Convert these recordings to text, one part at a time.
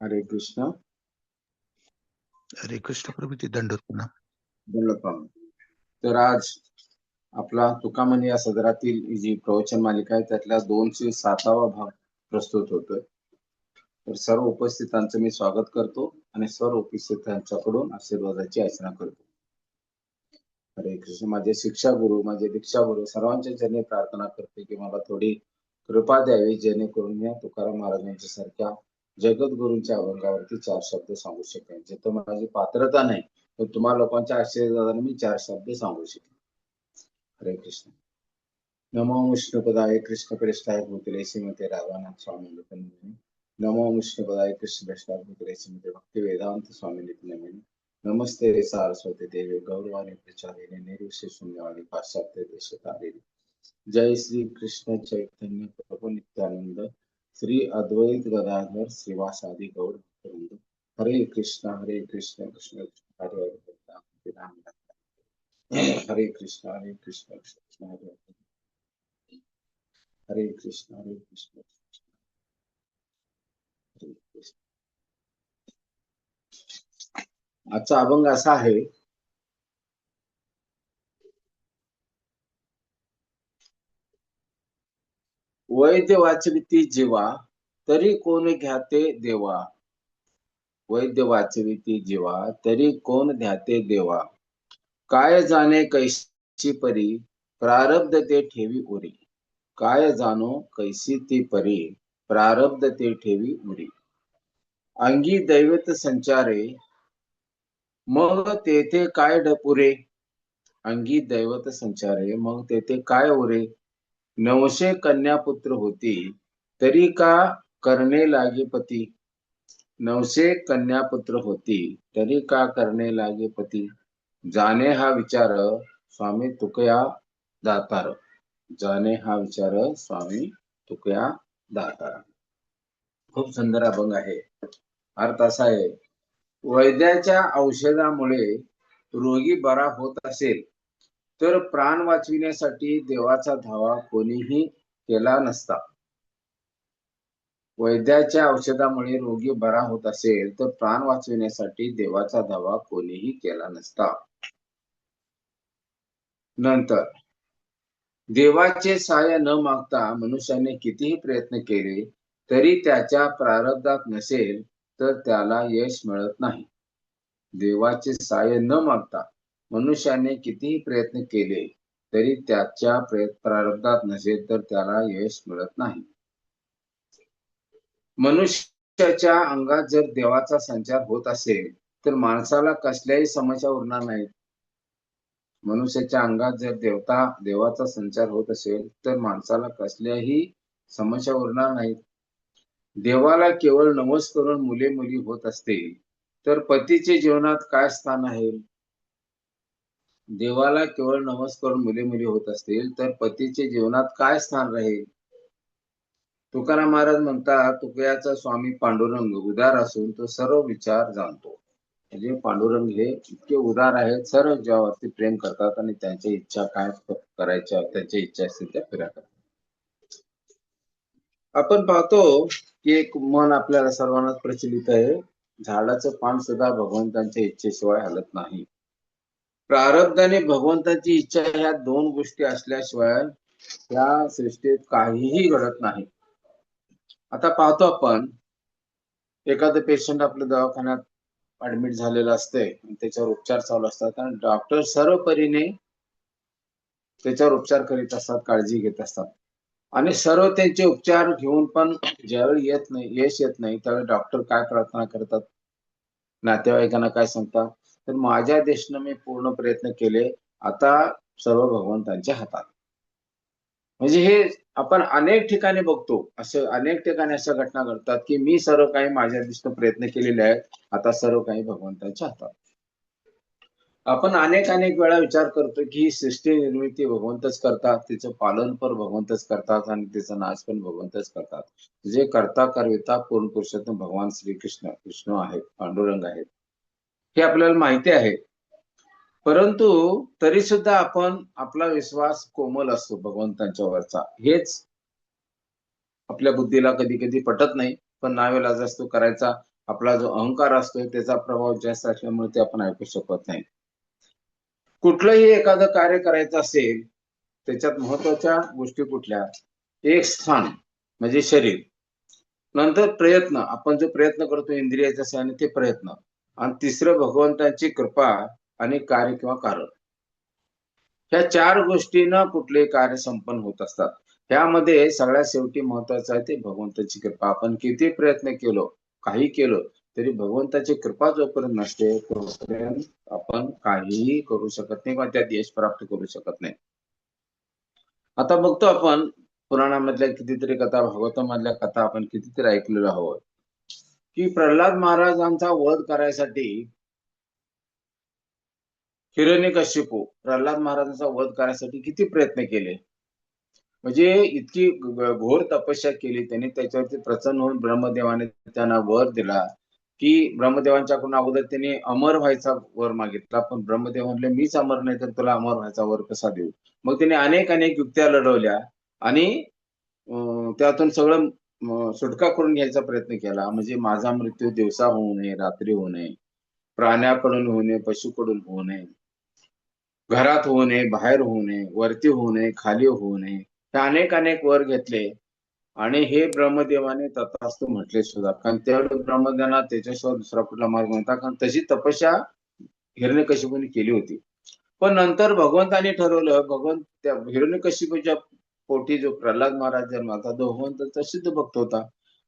हरे कृष्ण. हरे कृष्ण प्रभूजी. दंडवत प्रणाम. दंडवत प्रणाम. तर आज आपला तुकामणी या सदरातील जी प्रवचन मालिका आहे त्यातला 207वा भाग प्रस्तुत होतोय. तर सर्व उपस्थितांचं मी स्वागत करतो आणि सर्व उपस्थितांच्याकडून आशीर्वादाची याचना करतो. हरे कृष्ण. माझे शिक्षा गुरु, माझे दीक्षा गुरु सर्वांच्या चरणी प्रार्थना करते की मला थोडी कृपा द्यावी, जेणेकरून मी तुकाराम महाराजांच्या सारख्या जगद्गुरूंच्या अभंगावरती 4 शब्द सांगू शकेन. जिथं माझी पात्रता नाही तर तुम्हा लोकांच्या आशीर्वादाने मी 4 शब्द सांगू शकेन. हरे कृष्ण. नमो विष्णुपदाय कृष्ण प्रेष्ठाय भूतले श्रीमते राधानाथ स्वामी नमः. नमो विष्णुपदाय कृष्ण प्रेष्ठाय भूतले श्रीमते भक्ति वेदांत स्वामी नमः. नमस्ते सारस्वती देवी गौरवाणी प्रचारिणे निर्विशेष शून्यवादी पाश्चात्य देशकारिणी. जय श्री कृष्ण चैतन्य प्रभु नित्यानंद श्री अद्वैत गदाधर श्रीवासादि गौर भक्तवृंद. हरे कृष्ण कृष्ण कृष्ण हरे हरे राम हरे कृष्ण कृष्ण हरे हरे कृष्ण हरे कृष्ण हरे कृष्ण. आजचा अभंग असा आहे. वैद्य वाचविती जीवा तरी कोण घ्याते देवा. वैद्य वाचविती जीवा तरी कोण ध्याते देवा. काय जाणे कैसी परी प्रारब्ध ते ठेवी उरी. काय जाणो कैसी ती परी प्रारब्ध ते ठेवी उरी. अंगी दैवत संचारे मग तेथे काय ढपुरे. अंगी दैवत संचारे मग तेथे काय उरे. 900 कन्यापुत्र होती तरी का करणे लागे पती. 900 कन्यापुत्र होती तरी का करणे लागे पती. जाणे हा विचार स्वामी तुकया दातार. जाणे हा विचार स्वामी तुकया दातार. खूप सुंदर अभंग आहे. अर्थ असा आहे, वैद्याच्या औषधामुळे रोगी बरा होत असेल तर प्राण वाचविण्यासाठी देवाचा धावा कोणीही केला नसता. वैद्याच्या औषधामुळे रोगी बरा होत असेल तर प्राण वाचविण्यासाठी देवाचा धावा कोणीही केला नसता. नंतर देवाचे सहाय्य न मागता मनुष्याने कितीही प्रयत्न केले तरी त्याच्या प्रारब्धात नसेल तर त्याला यश मिळत नाही. देवाचे सहाय्य न मागता मनुष्याने कितीही प्रयत्न केले तरी त्याच्या प्रारब्धात नसेल तर त्याला यश मिळत नाही. मनुष्याच्या अंगात जर देवाचा संचार होत असेल तर माणसाला कसल्याही समस्या उरणार नाहीत. मनुष्याच्या अंगात जर देवाचा संचार होत असेल तर माणसाला कसल्याही समस्या उरणार नाहीत. देवाला केवळ नवस करून मुले मुली होत असतील तर पतीचे जीवनात काय स्थान आहे. देवाला केवळ नवस करून मुले मुली होत असतील तर पतीचे जीवनात काय स्थान राहील. तुकाराम महाराज म्हणतात, तुकयाचा स्वामी पांडुरंग उदार असून तो सर्व विचार जाणतो. म्हणजे पांडुरंग हे इतके उदार आहेत, सर्व जीवावरती प्रेम करतात आणि त्यांच्या इच्छा काय करायच्या त्यांच्या इच्छा असतील त्या पुऱ्या करतात. आपण पाहतो की एक मन आपल्याला सर्वांनाच प्रचलित आहे, झाडाचं पान सुद्धा भगवंतांच्या इच्छेशिवाय हलत नाही. प्रारब्ध आणि भगवंताची इच्छा ह्या 2 गोष्टी असल्याशिवाय या सृष्टीत काहीही घडत नाही. आता पाहतो आपण, एखादं पेशंट आपल्या दवाखान्यात ऍडमिट झालेलं असते, त्याच्यावर उपचार चालू असतात आणि डॉक्टर सर्व परीने त्याच्यावर उपचार करीत असतात, काळजी घेत असतात आणि सर्व त्यांचे उपचार घेऊन पण ज्यावेळी यश येत नाही त्यावेळी डॉक्टर काय प्रार्थना करतात, नातेवाईकांना काय सांगतात, तर माझ्या देशनं मी पूर्ण प्रयत्न केले, आता सर्व भगवंतांच्या हातात. म्हणजे हे आपण अनेक ठिकाणी बघतो, अनेक ठिकाणी अशा घटना घडतात की मी सर्व काही माझ्या दृष्टीने प्रयत्न केलेले आहेत, आता सर्व काही भगवंतांच्या हातात. आपण अनेक वेळा विचार करतो की सृष्टी निर्मिती भगवंतच करतात, तिचं पालन पण भगवंतच करतात आणि तिचा नाश पण भगवंतच करतात. जे करता करविता पूर्ण पुरुषोत्तम भगवान श्रीकृष्ण विष्णू आहेत, पांडुरंग आहेत, हे आपल्याला माहिती आहे. परंतु तरी सुद्धा आपण आपला विश्वास कोमल असतो भगवंतांच्या वरचा. हेच आपल्या बुद्धीला कधी कधी पटत नाही, पण नावेलाजास तो करायचा आपला जो अहंकार असतो त्याचा प्रभाव जास्त असल्यामुळे ते आपण ऐकू शकत नाही. कुठलंही एखादं कार्य करायचं असेल त्याच्यात महत्वाच्या गोष्टी कुठल्या? एक स्थान म्हणजे शरीर, नंतर प्रयत्न, आपण जो प्रयत्न करतो इंद्रियाच्या सहाय्याने ते प्रयत्न, आणि तिसरं भगवंताची कृपा आणि कार्य किंवा कारण. ह्या 4 गोष्टीनं कुठले कार्य संपन्न होत असतात. त्यामध्ये सगळ्यात शेवटी महत्वाचं आहे ते भगवंताची कृपा. आपण किती प्रयत्न केलो, काही केलं तरी भगवंताची कृपा जोपर्यंत नसते तोपर्यंत आपण काहीही करू शकत नाही किंवा त्यात यश प्राप्त करू शकत नाही. आता बघतो आपण पुराणामधल्या कितीतरी कथा, भागवतामधल्या कथा आपण कितीतरी ऐकलेलो आहोत की प्रल्हाद महाराजांचा वध करायसाठी हिरण्यकश्यपू प्रल्हाद महाराजांचा वध करायसाठी किती प्रयत्न केले. म्हणजे इतकी घोर तपस्या केली त्यांनी, त्याच्यावरती प्रसन्न होऊन ब्रह्मदेवाने त्यांना वर दिला की ब्रह्मदेवांच्याकडून अगोदर त्यांनी अमर व्हायचा वर मागितला, पण ब्रह्मदेव म्हणले मीच अमर नाही तर तुला अमर व्हायचा वर कसा देऊ. मग त्यांनी अनेक अनेक युक्त्या लढवल्या आणि त्यातून सगळं सुटका करून घ्यायचा प्रयत्न केला. म्हणजे माझा मृत्यू दिवसा होऊ नये, रात्री होऊ नये, प्राण्याकडून होऊ नये, पशुकडून होऊ नये, घरात होऊ नये, बाहेर होऊ नये, वरती होऊ नये, खाली होऊ नये. हे अनेक अनेक वर घेतले आणि हे ब्रह्मदेवाने तथास्तु म्हटले सुद्धा, कारण त्यावेळी ब्रह्मदेवाना त्याच्याशिवाय दुसरा कुठला मार्ग नव्हता, कारण तशी तपस्या हिरण्यकशिपूने केली होती. पण नंतर भगवंताने ठरवलं, भगवंत त्या हिरण्यकशिपूच्या पोटी जो प्रल्हाद महाराज जन्माचा तो भगवंताचा सिद्ध भक्त होता.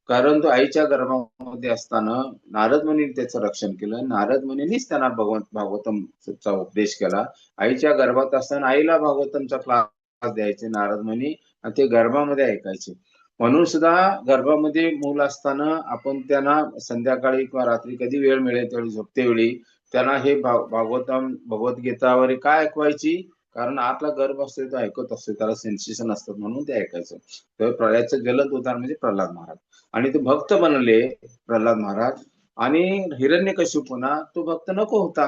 कारण तो आईच्या गर्भामध्ये असताना नारद मुनीने त्याचं रक्षण केलं. नारद मुनींनीच त्यांना भागवतमचा उपदेश केला. आईच्या गर्भात असताना आईला भागवतमचा क्लास द्यायचे नारद मुनी आणि ते गर्भामध्ये ऐकायचे. म्हणून सुद्धा गर्भामध्ये मूल असताना आपण त्यांना संध्याकाळी किंवा रात्री कधी वेळ मिळेल त्यावेळी झोपते वेळी त्यांना हे भागवतम भगवद्गीता वगैरे काय ऐकवायची, कारण आतला गर्भ असतो तो ऐकत असतो, त्याला सेन्सेशन असतात म्हणून ते ऐकायचं. तर प्रलयाचं जलद उदाहरण म्हणजे प्रल्हाद महाराज. आणि ते भक्त बनले प्रल्हाद महाराज. आणि हिरण्यकशिपूना तो भक्त नको होता,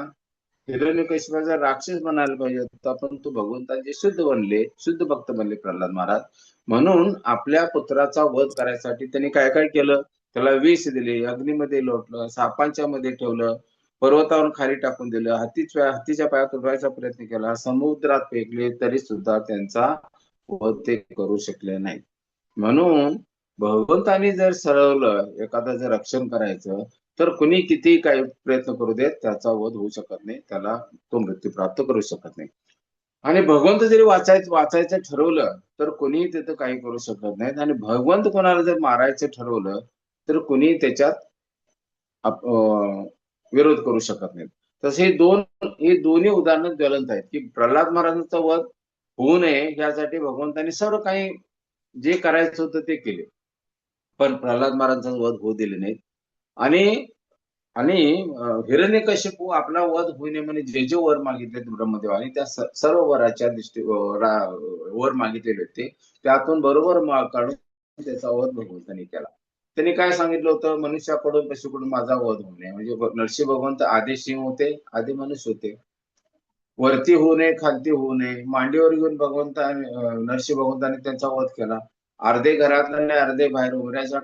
हिरण्यकशिपूचा राक्षस बनायला पाहिजे होता, पण तो भगवंताचे शुद्ध बनले, शुद्ध भक्त बनले प्रल्हाद महाराज. म्हणून आपल्या पुत्राचा वध करायसाठी त्यांनी काय काय केलं, त्याला विष दिले, अग्नीमध्ये लोटलं, सापांच्या मध्ये ठेवलं, पर्वतावरून खाली टाकून दिलं, हत्तीच्या पायात उडवायचा प्रयत्न केला, समुद्रात फेकले, तरी सुद्धा त्यांचा वध ते करू शकले नाही. म्हणून भगवंताने जर ठरवलं एखादं जर रक्षण करायचं तर कुणी किती काही प्रयत्न करू देत त्याचा वध होऊ शकत नाही, त्याला तो मृत्यू प्राप्त करू शकत नाही. आणि भगवंत जरी वाचायचं ठरवलं तर कोणीही तिथं काही करू शकत नाहीत. आणि भगवंत कोणाला जर मारायचं ठरवलं तर कोणी त्याच्यात विरोध करू शकत नाहीत. तसे हे दोन्ही उदाहरणं ज्वलंत आहेत की प्रल्हाद महाराजांचा वध होऊ नये यासाठी भगवंतांनी सर्व काही जे करायचं होतं ते केले, पण प्रल्हाद महाराजांचा वध होऊ दिले नाहीत. आणि आणि हिरण्यकशिपू आपला वध होऊ नये म्हणजे जे जे वर मागितले ब्रह्मदेवाने त्या सर्व वराच्या वर मागितलेले होते त्यातून बरोबर काढून त्याचा वध भगवंतांनी केला. त्यांनी काय सांगितलं होतं, मनुष्याकडून पशुकडून माझा वध होऊ नये. म्हणजे नरसिंह भगवंत आधी सिंह होते, आधी मनुष्य होते, वरती होऊ नये, खालती होऊ नये. मांडीवर घेऊन नरसिंह भगवंताने त्यांचा वध केला. अर्धे घरातले अर्धे बाहेर उघड्याच्या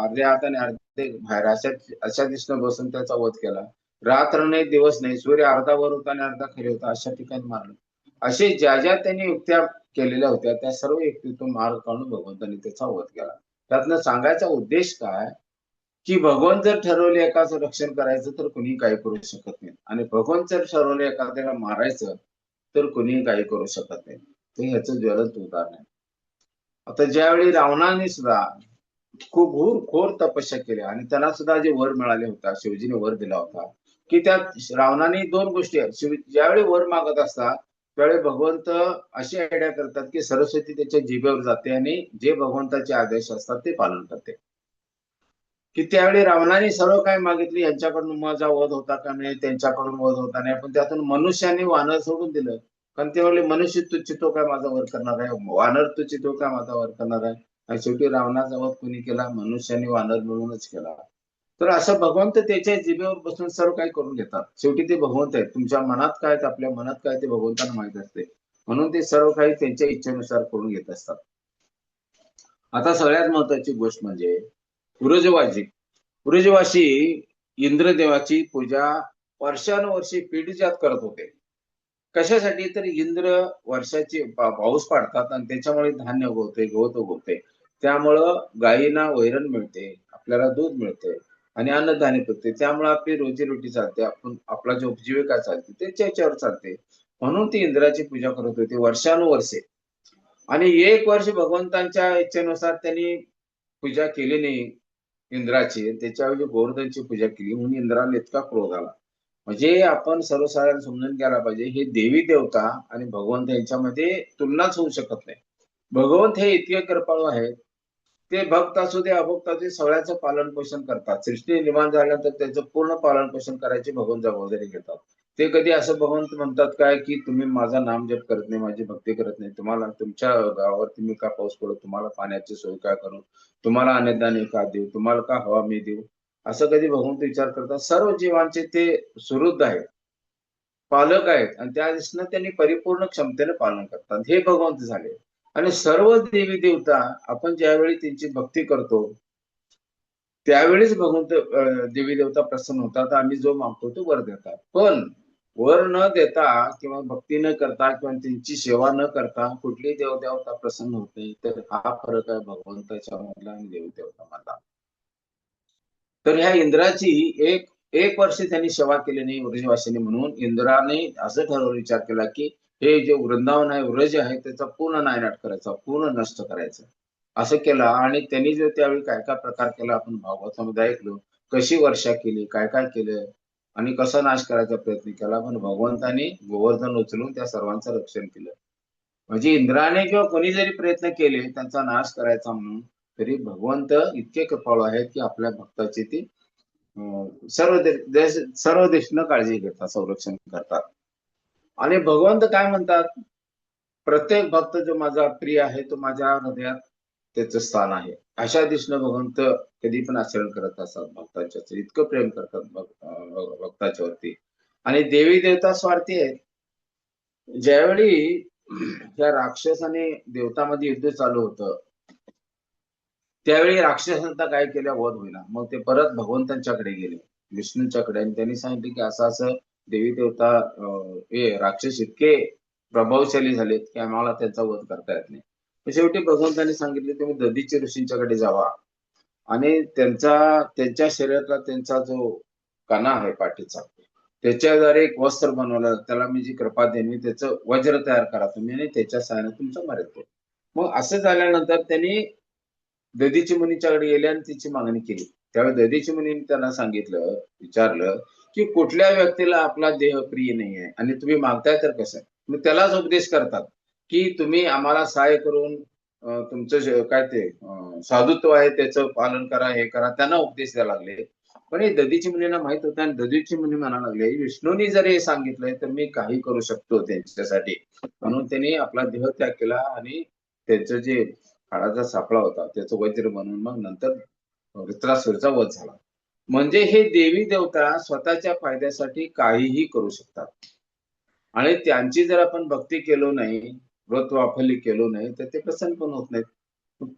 अर्ध्या हाताने अर्धे बाहेर अशा दिशेने बसून त्याचा वध केला. रात्र नाही, दिवस नाही, सूर्य अर्धा वर होता आणि अर्धा खाली होता अशा ठिकाणी मारलं. असे ज्या ज्या त्यांनी युक्त्या केलेल्या होत्या त्या सर्व युक्तीतून मार्ग काढून भगवंतांनी त्याचा वध केला. त्यातनं सांगायचा उद्देश काय की भगवंत जर ठरवले एकाचं रक्षण करायचं तर कुणी काही करू शकत नाही, आणि भगवंत जर ठरवले एखाद्याला मारायचं तर कुणी काही करू शकत नाही. ते ह्याचं ज्वलंत उदाहरण आहे. आता ज्यावेळी रावणाने सुद्धा खूप घोर तपस्या केली आणि त्याला सुद्धा जे वर मिळाले होता, शिवजीने वर दिला होता की त्यात रावणाने दोन गोष्टी आहेत. ज्यावेळी वर मागत असतात त्यावेळी भगवंत अशी आयडिया करतात की सरस्वती त्याच्या जिभेवर जाते आणि जे भगवंताचे आदेश असतात ते पालन करते. की त्यावेळी रावणाने सर्व काय मागितले, यांच्याकडून माझा वध होता का नाही, त्यांच्याकडून वध होता नाही, पण त्यातून मनुष्याने वानर सोडून दिलं. कारण ते म्हणले मनुष्य तुच्छितो काय माझा वध करणार आहे, वानर तुच्छितो काय माझा वध करणार आहे. आणि शेवटी रावणाचा वध कोणी केला, मनुष्याने वानर मिळूनच केला. तर असं भगवंत त्याच्या जिभेवर बसून सर्व काही करून घेतात. शेवटी ते भगवंत आहेत, तुमच्या मनात काय आपल्या मनात काय ते भगवंतांना माहित असते, म्हणून ते सर्व काही त्यांच्या इच्छेनुसार करून घेत असतात. आता सगळ्यात महत्वाची गोष्ट म्हणजे पुरजवाशी इंद्रदेवाची पूजा वर्षानुवर्षे पिढीजात करत होते. कशासाठी? तर इंद्र वर्षाची पाऊस पाडतात आणि त्याच्यामुळे धान्य उगवते, गवत उगवते. त्यामुळं गायींना वैरण मिळते, आपल्याला दूध मिळते आणि अन्नधान्य पिकते. त्यामुळे आपली रोजीरोटी चालते. आपला जो उपजीविका चालते ते त्याच्यावर चालते. म्हणून ती इंद्राची पूजा करत होती वर्षानुवर्षे. आणि एक वर्ष भगवंतांच्या इच्छेनुसार त्यांनी पूजा केली नाही इंद्राची, त्याच्याऐवजी गोवर्धनची पूजा केली म्हणून इंद्राला इतका क्रोध आला. म्हणजे आपण सर्वसाधारण समजून घ्यायला पाहिजे, हे देवी देवता आणि भगवंत यांच्यामध्ये तुलनाच होऊ शकत नाही. भगवंत हे इतके कृपाळू आहेत, ते भक्त असू दे अभक्त असू दे सगळ्याचं पालन पोषण करतात. सृष्टी निर्माण झाल्यानंतर त्याचं पूर्ण पालन पोषण करायची भगवंत जबाबदारी घेतात. ते कधी असं भगवंत म्हणतात काय की तुम्ही माझा नाम जप करत नाही, माझी भक्ती करत नाही, तुम्हाला तुमच्या गावावरती मी का पाऊस पडू, तुम्हाला पाण्याची सोय का करू, तुम्हाला अन्नधान्य का देऊ, तुम्हाला का हवा मी देऊ, असं कधी भगवंत विचार करतात? सर्व जीवांचे ते सुहृद आहेत, पालक आहेत आणि त्या दिशेनं त्यांनी परिपूर्ण क्षमतेने पालन करतात. हे भगवंत झाले. आणि सर्व देवी देवता आपण ज्यावेळी त्यांची भक्ती करतो त्यावेळीच भगवंत देवी देवता प्रसन्न होतात. आम्ही जो मागतो तो वर देतात. पण वर न देता किंवा भक्ती न करता किंवा त्यांची सेवा न करता कुठली देवदेवता प्रसन्न होते, तर हा फरक आहे भगवंताच्या मधला आणि देवी देवता मधला. तर ह्या इंद्राची एक एक वर्ष त्यांनी सेवा केली नाही व्रजवासिनी म्हणून इंद्राने असं ठरवून विचार केला की हे जे वृंदावन आहे, व्रज आहे, त्याचा पूर्ण नायनाट करायचा, पूर्ण नष्ट करायचा. असं केलं आणि त्यांनी जो त्यावेळी काय काय प्रकार केला आपण भागवतामध्ये ऐकलो. कशी वर्षा केली, काय काय केलं आणि कसा नाश करायचा प्रयत्न केला. पण भगवंताने गोवर्धन उचलून त्या सर्वांचं रक्षण केलं. म्हणजे इंद्राने किंवा कोणी जरी प्रयत्न केले त्यांचा नाश करायचा म्हणून, तरी भगवंत इतके कृपाळू आहेत की आपल्या भक्ताची ती सर्व दिशेनं काळजी घेतात, संरक्षण करतात. आणि भगवंत काय म्हणतात? प्रत्येक भक्त जो माझा प्रिय आहे तो माझ्या हृदयात त्याचं स्थान आहे. अशा दिशेनं भगवंत कधी पण आचरण करत असतात भक्तांच्या, इतकं प्रेम करतात भक्ताच्या वरती. आणि देवी देवता स्वार्थी आहेत. ज्यावेळी त्या राक्षस आणि देवतामध्ये युद्ध चालू होतं त्यावेळी राक्षसांचा काय केलं वध होईना. मग ते परत भगवंतांच्याकडे गेले, विष्णूंच्याकडे, आणि त्यांनी सांगितले की असं असं देवी देवता हे राक्षस इतके प्रभावशाली झालेत की आम्हाला त्यांचा वध करता येत नाही. शेवटी भगवंतांनी सांगितले तुम्ही दधीची ऋषींच्याकडे जावा आणि त्यांच्या शरीरातला त्यांचा जो कणा आहे पाठीचा त्याच्याद्वारे एक वस्त्र बनवलं, त्याला मी जी कृपा देईन त्याचं वज्र तयार करा तुम्ही आणि त्याच्या सहाय्याने तुमचं मरेल. मग असं झाल्यानंतर त्यांनी दधीची मुनीच्याकडे गेले आणि तिची मागणी केली. त्यावेळी दधीची मुनीने त्यांना सांगितलं, विचारलं की कुठल्या व्यक्तीला आपला देह प्रिय नाहीये आणि तुम्ही मागताय तर कसं? मग त्यालाच उपदेश करतात की तुम्ही आम्हाला सहाय्य करून तुमचं काय ते साधुत्व आहे त्याचं पालन करा, हे करा, त्यांना उपदेश द्यायला लागले. पण हे दधीची मुनींना माहित होतं आणि दधीची मुनी म्हणायला लागले विष्णूंनी जर हे सांगितलंय तर मी काही करू शकतो त्यांच्यासाठी. म्हणून त्यांनी आपला देह त्याग केला आणि त्यांचं जे हाडाचा सापळा होता त्याचं वज्र बनवून मग नंतर वृत्रासुराचा वध झाला. म्हणजे हे देवी देवता स्वतःच्या फायद्यासाठी काहीही करू शकतात आणि त्यांची जर आपण भक्ती केलो नाही, व्रत वाफल्य केलो नाही तर ते प्रसन्न पण होत नाहीत.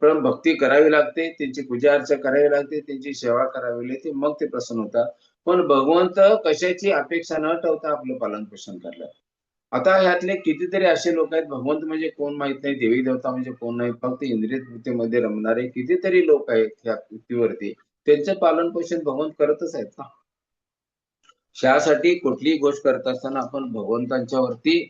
पण भक्ती करावी लागते, त्यांची पूजा अर्चा करावी लागते, त्यांची सेवा करावी लागते, मग ते प्रसन्न होतात. पण भगवंत कशाची अपेक्षा न ठेवता आपलं पालन पोषण करतात. आता ह्यातले कितीतरी असे लोक आहेत, भगवंत म्हणजे कोण माहित नाही, देवी देवता म्हणजे कोण नाही, फक्त इंद्रिय वृत्तीमध्ये रमणारे कितीतरी लोक आहेत ह्या पृथ्वीवरती, त्यांचं पालन पोषण भगवंत करतच आहेत ना. त्यासाठी कुठलीही गोष्ट करत असताना आपण भगवंतांच्या वरती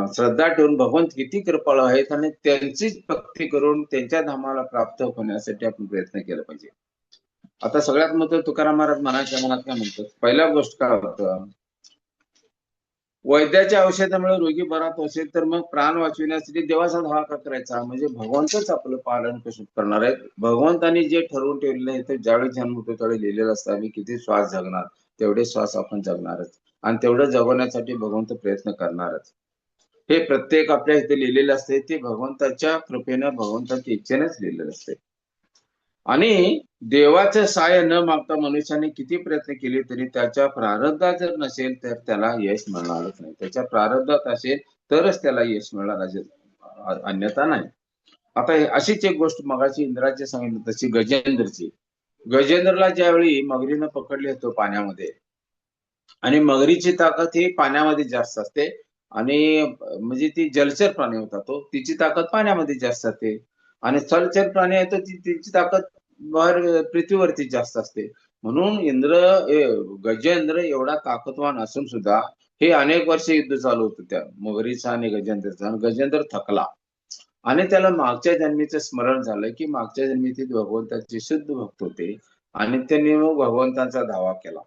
श्रद्धा ठेवून भगवंत किती कृपाळू आहेत आणि त्यांचीच भक्ती करून त्यांच्या धामाला प्राप्त होण्यासाठी आपण प्रयत्न केला पाहिजे. आता सगळ्यात महत्त्वाचं तुकाराम महाराज मनाच्या मनात काय म्हणतात? पहिला गोष्ट काय होतं, वैद्याच्या औषधामुळे रोगी बरा असेल तर मग प्राण वाचविण्यासाठी देवाचा धावा का करायचा? म्हणजे भगवंतच आपलं पालन कसं करणार आहे. भगवंतांनी जे ठरवून ठेवलेलं आहे ते ज्यावेळी जन्म होतो त्यावेळी लिहिलेलं असतं आम्ही किती श्वास जगणार तेवढे श्वास आपण जगणारच आणि तेवढं जगवण्यासाठी भगवंत प्रयत्न करणारच. हे प्रत्येक आपल्या इथे लिहिलेलं असते, ते भगवंताच्या कृपेनं भगवंताच्या इच्छेनेच लिहिलेलं असते. आणि देवाचं सहाय्य न मागता मनुष्याने किती प्रयत्न केले तरी त्याच्या प्रारब्धात जर नसेल तर त्याला यश मिळणारच नाही. त्याच्या प्रारब्धात असेल तरच त्याला यश मिळणार, अन्यथा नाही. आता अशीच एक गोष्ट मगाशी इंद्राची सांगितली तशी गजेंद्रची. गजेंद्रला ज्यावेळी मगरीनं पकडले होतो पाण्यामध्ये, आणि मगरीची ताकद ही पाण्यामध्ये जास्त असते, आणि म्हणजे ती जलचर प्राणी होता तो, तिची ताकद पाण्यामध्ये जास्त असते, आणि स्थलचर प्राणी आहे तर तिची ताकद बाहेर पृथ्वीवरती जास्त असते. म्हणून गजेंद्र एवढा ताकदवान असून सुद्धा हे अनेक वर्ष युद्ध चालू होतं त्या मगरीचं आणि गजेंद्रचं, आणि गजेंद्र थकला, आणि त्याला मागच्या जन्मीचं स्मरण झालं की मागच्या जन्मी ते भगवंताचे शुद्ध भक्त होते, आणि त्यांनी मग भगवंताचा धावा केला.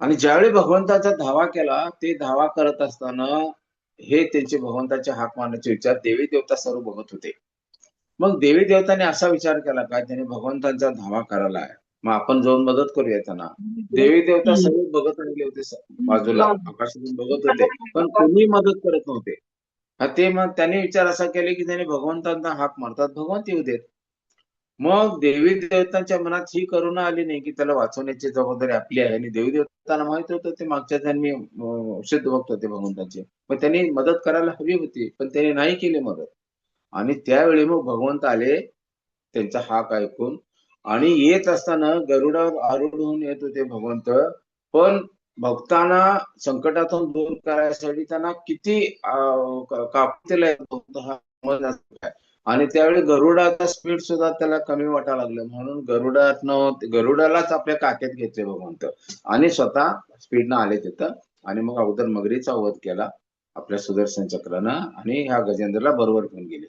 आणि ज्यावेळी भगवंताचा धावा केला, ते धावा करत असताना हे त्यांचे भगवंताचे हाक मारण्याचे विचार देवी देवता सर्व बघत होते. मग देवी देवताने असा विचार केला काय, त्याने भगवंतांचा धावा करायला आहे, मग आपण जाऊन मदत करूया त्यांना. देवी देवता सर्व बघत राहिले होते, बाजूला आकाशातून बघत होते, पण कोणी मदत करत नव्हते. ते मग त्यांनी विचार असा केले की त्याने भगवंतांना हाक मारतात, भगवंत येऊ देत. मग देवी देवतांच्या मनात ही करुणा आली नाही की त्याला वाचवण्याची जबाबदारी आपली आहे, आणि देवी देवतांना माहित होतं ते मागच्या जन्मी शुद्ध भक्त होते भगवंतांचे, पण त्यांनी मदत करायला हवी होती, पण त्यांनी नाही केली मदत. आणि त्यावेळी मग भगवंत आले त्यांचा हाक ऐकून, आणि येत असताना गरुडावर आरूढ होऊन येत होते भगवंत. पण भक्तांना संकटातून दूर करायसाठी त्यांना किती कापतेला हा समजला नाही. आणि त्यावेळी गरुडाचा स्पीड सुद्धा त्याला कमी वाटायला लागलं, म्हणून गरुडालाच आपल्या काखेत घेतले भगवंत, आणि स्वतः स्पीडनं आले तिथं, आणि मग अगोदर मगरीचा वध केला आपल्या सुदर्शन चक्रानं, आणि ह्या गजेंद्रला बरोबर घेऊन गेले.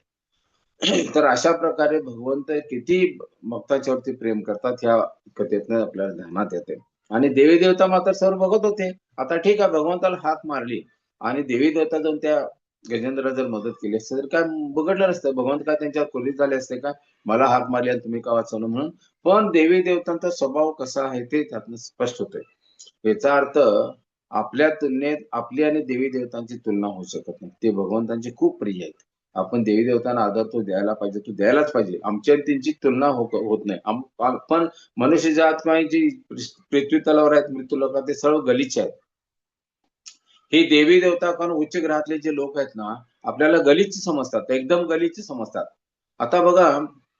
तर अशा प्रकारे भगवंत किती भक्ताच्यावरती प्रेम करतात ह्या कथेतनं आपल्याला ध्यानात येते. आणि देवी देवता मात्र सर्व बघत होते. आता ठीक आहे, भगवंताला हाक मारली आणि देवी देवता जाऊन त्या गजेंद्रला जर मदत केली असते तर काय बिघडलं नसतं, भगवंत काय त्यांच्यावर क्रोधित झाले असते का, मला हाक मारली आणि तुम्ही का वाचवलं म्हणून. पण देवी देवतांचा स्वभाव कसा आहे ते त्यातनं स्पष्ट होतोय. याचा अर्थ आपल्या तुलनेत आपली आणि देवी देवतांची तुलना होऊ शकत नाही, ते भगवंतांचे खूप प्रिय आहेत. आपण देवी देवतांना आदर तो द्यायला पाहिजे, तो द्यायलाच पाहिजे. आमची आणि त्यांची तुलना होत नाही. पण मनुष्य आत्मा जी पृथ्वी तलावर आहेत, मृत्यू लोकात, ते सर्व गलिच्छ आहेत. हे देवी देवता कारण उच्च ग्रहातले जे लोक आहेत ना, आपल्याला गलिच्छ समजतात, एकदम गलिच्छ समजतात. आता बघा,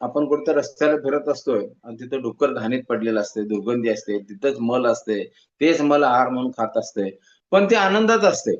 आपण कुठं रस्त्याला फिरत असतोय आणि तिथं डुक्कर घाणीत पडलेलं असते, दुर्गंधी असते, तिथंच मल असते, तेच मल आहार म्हणून खात असते, पण ते आनंदात असते.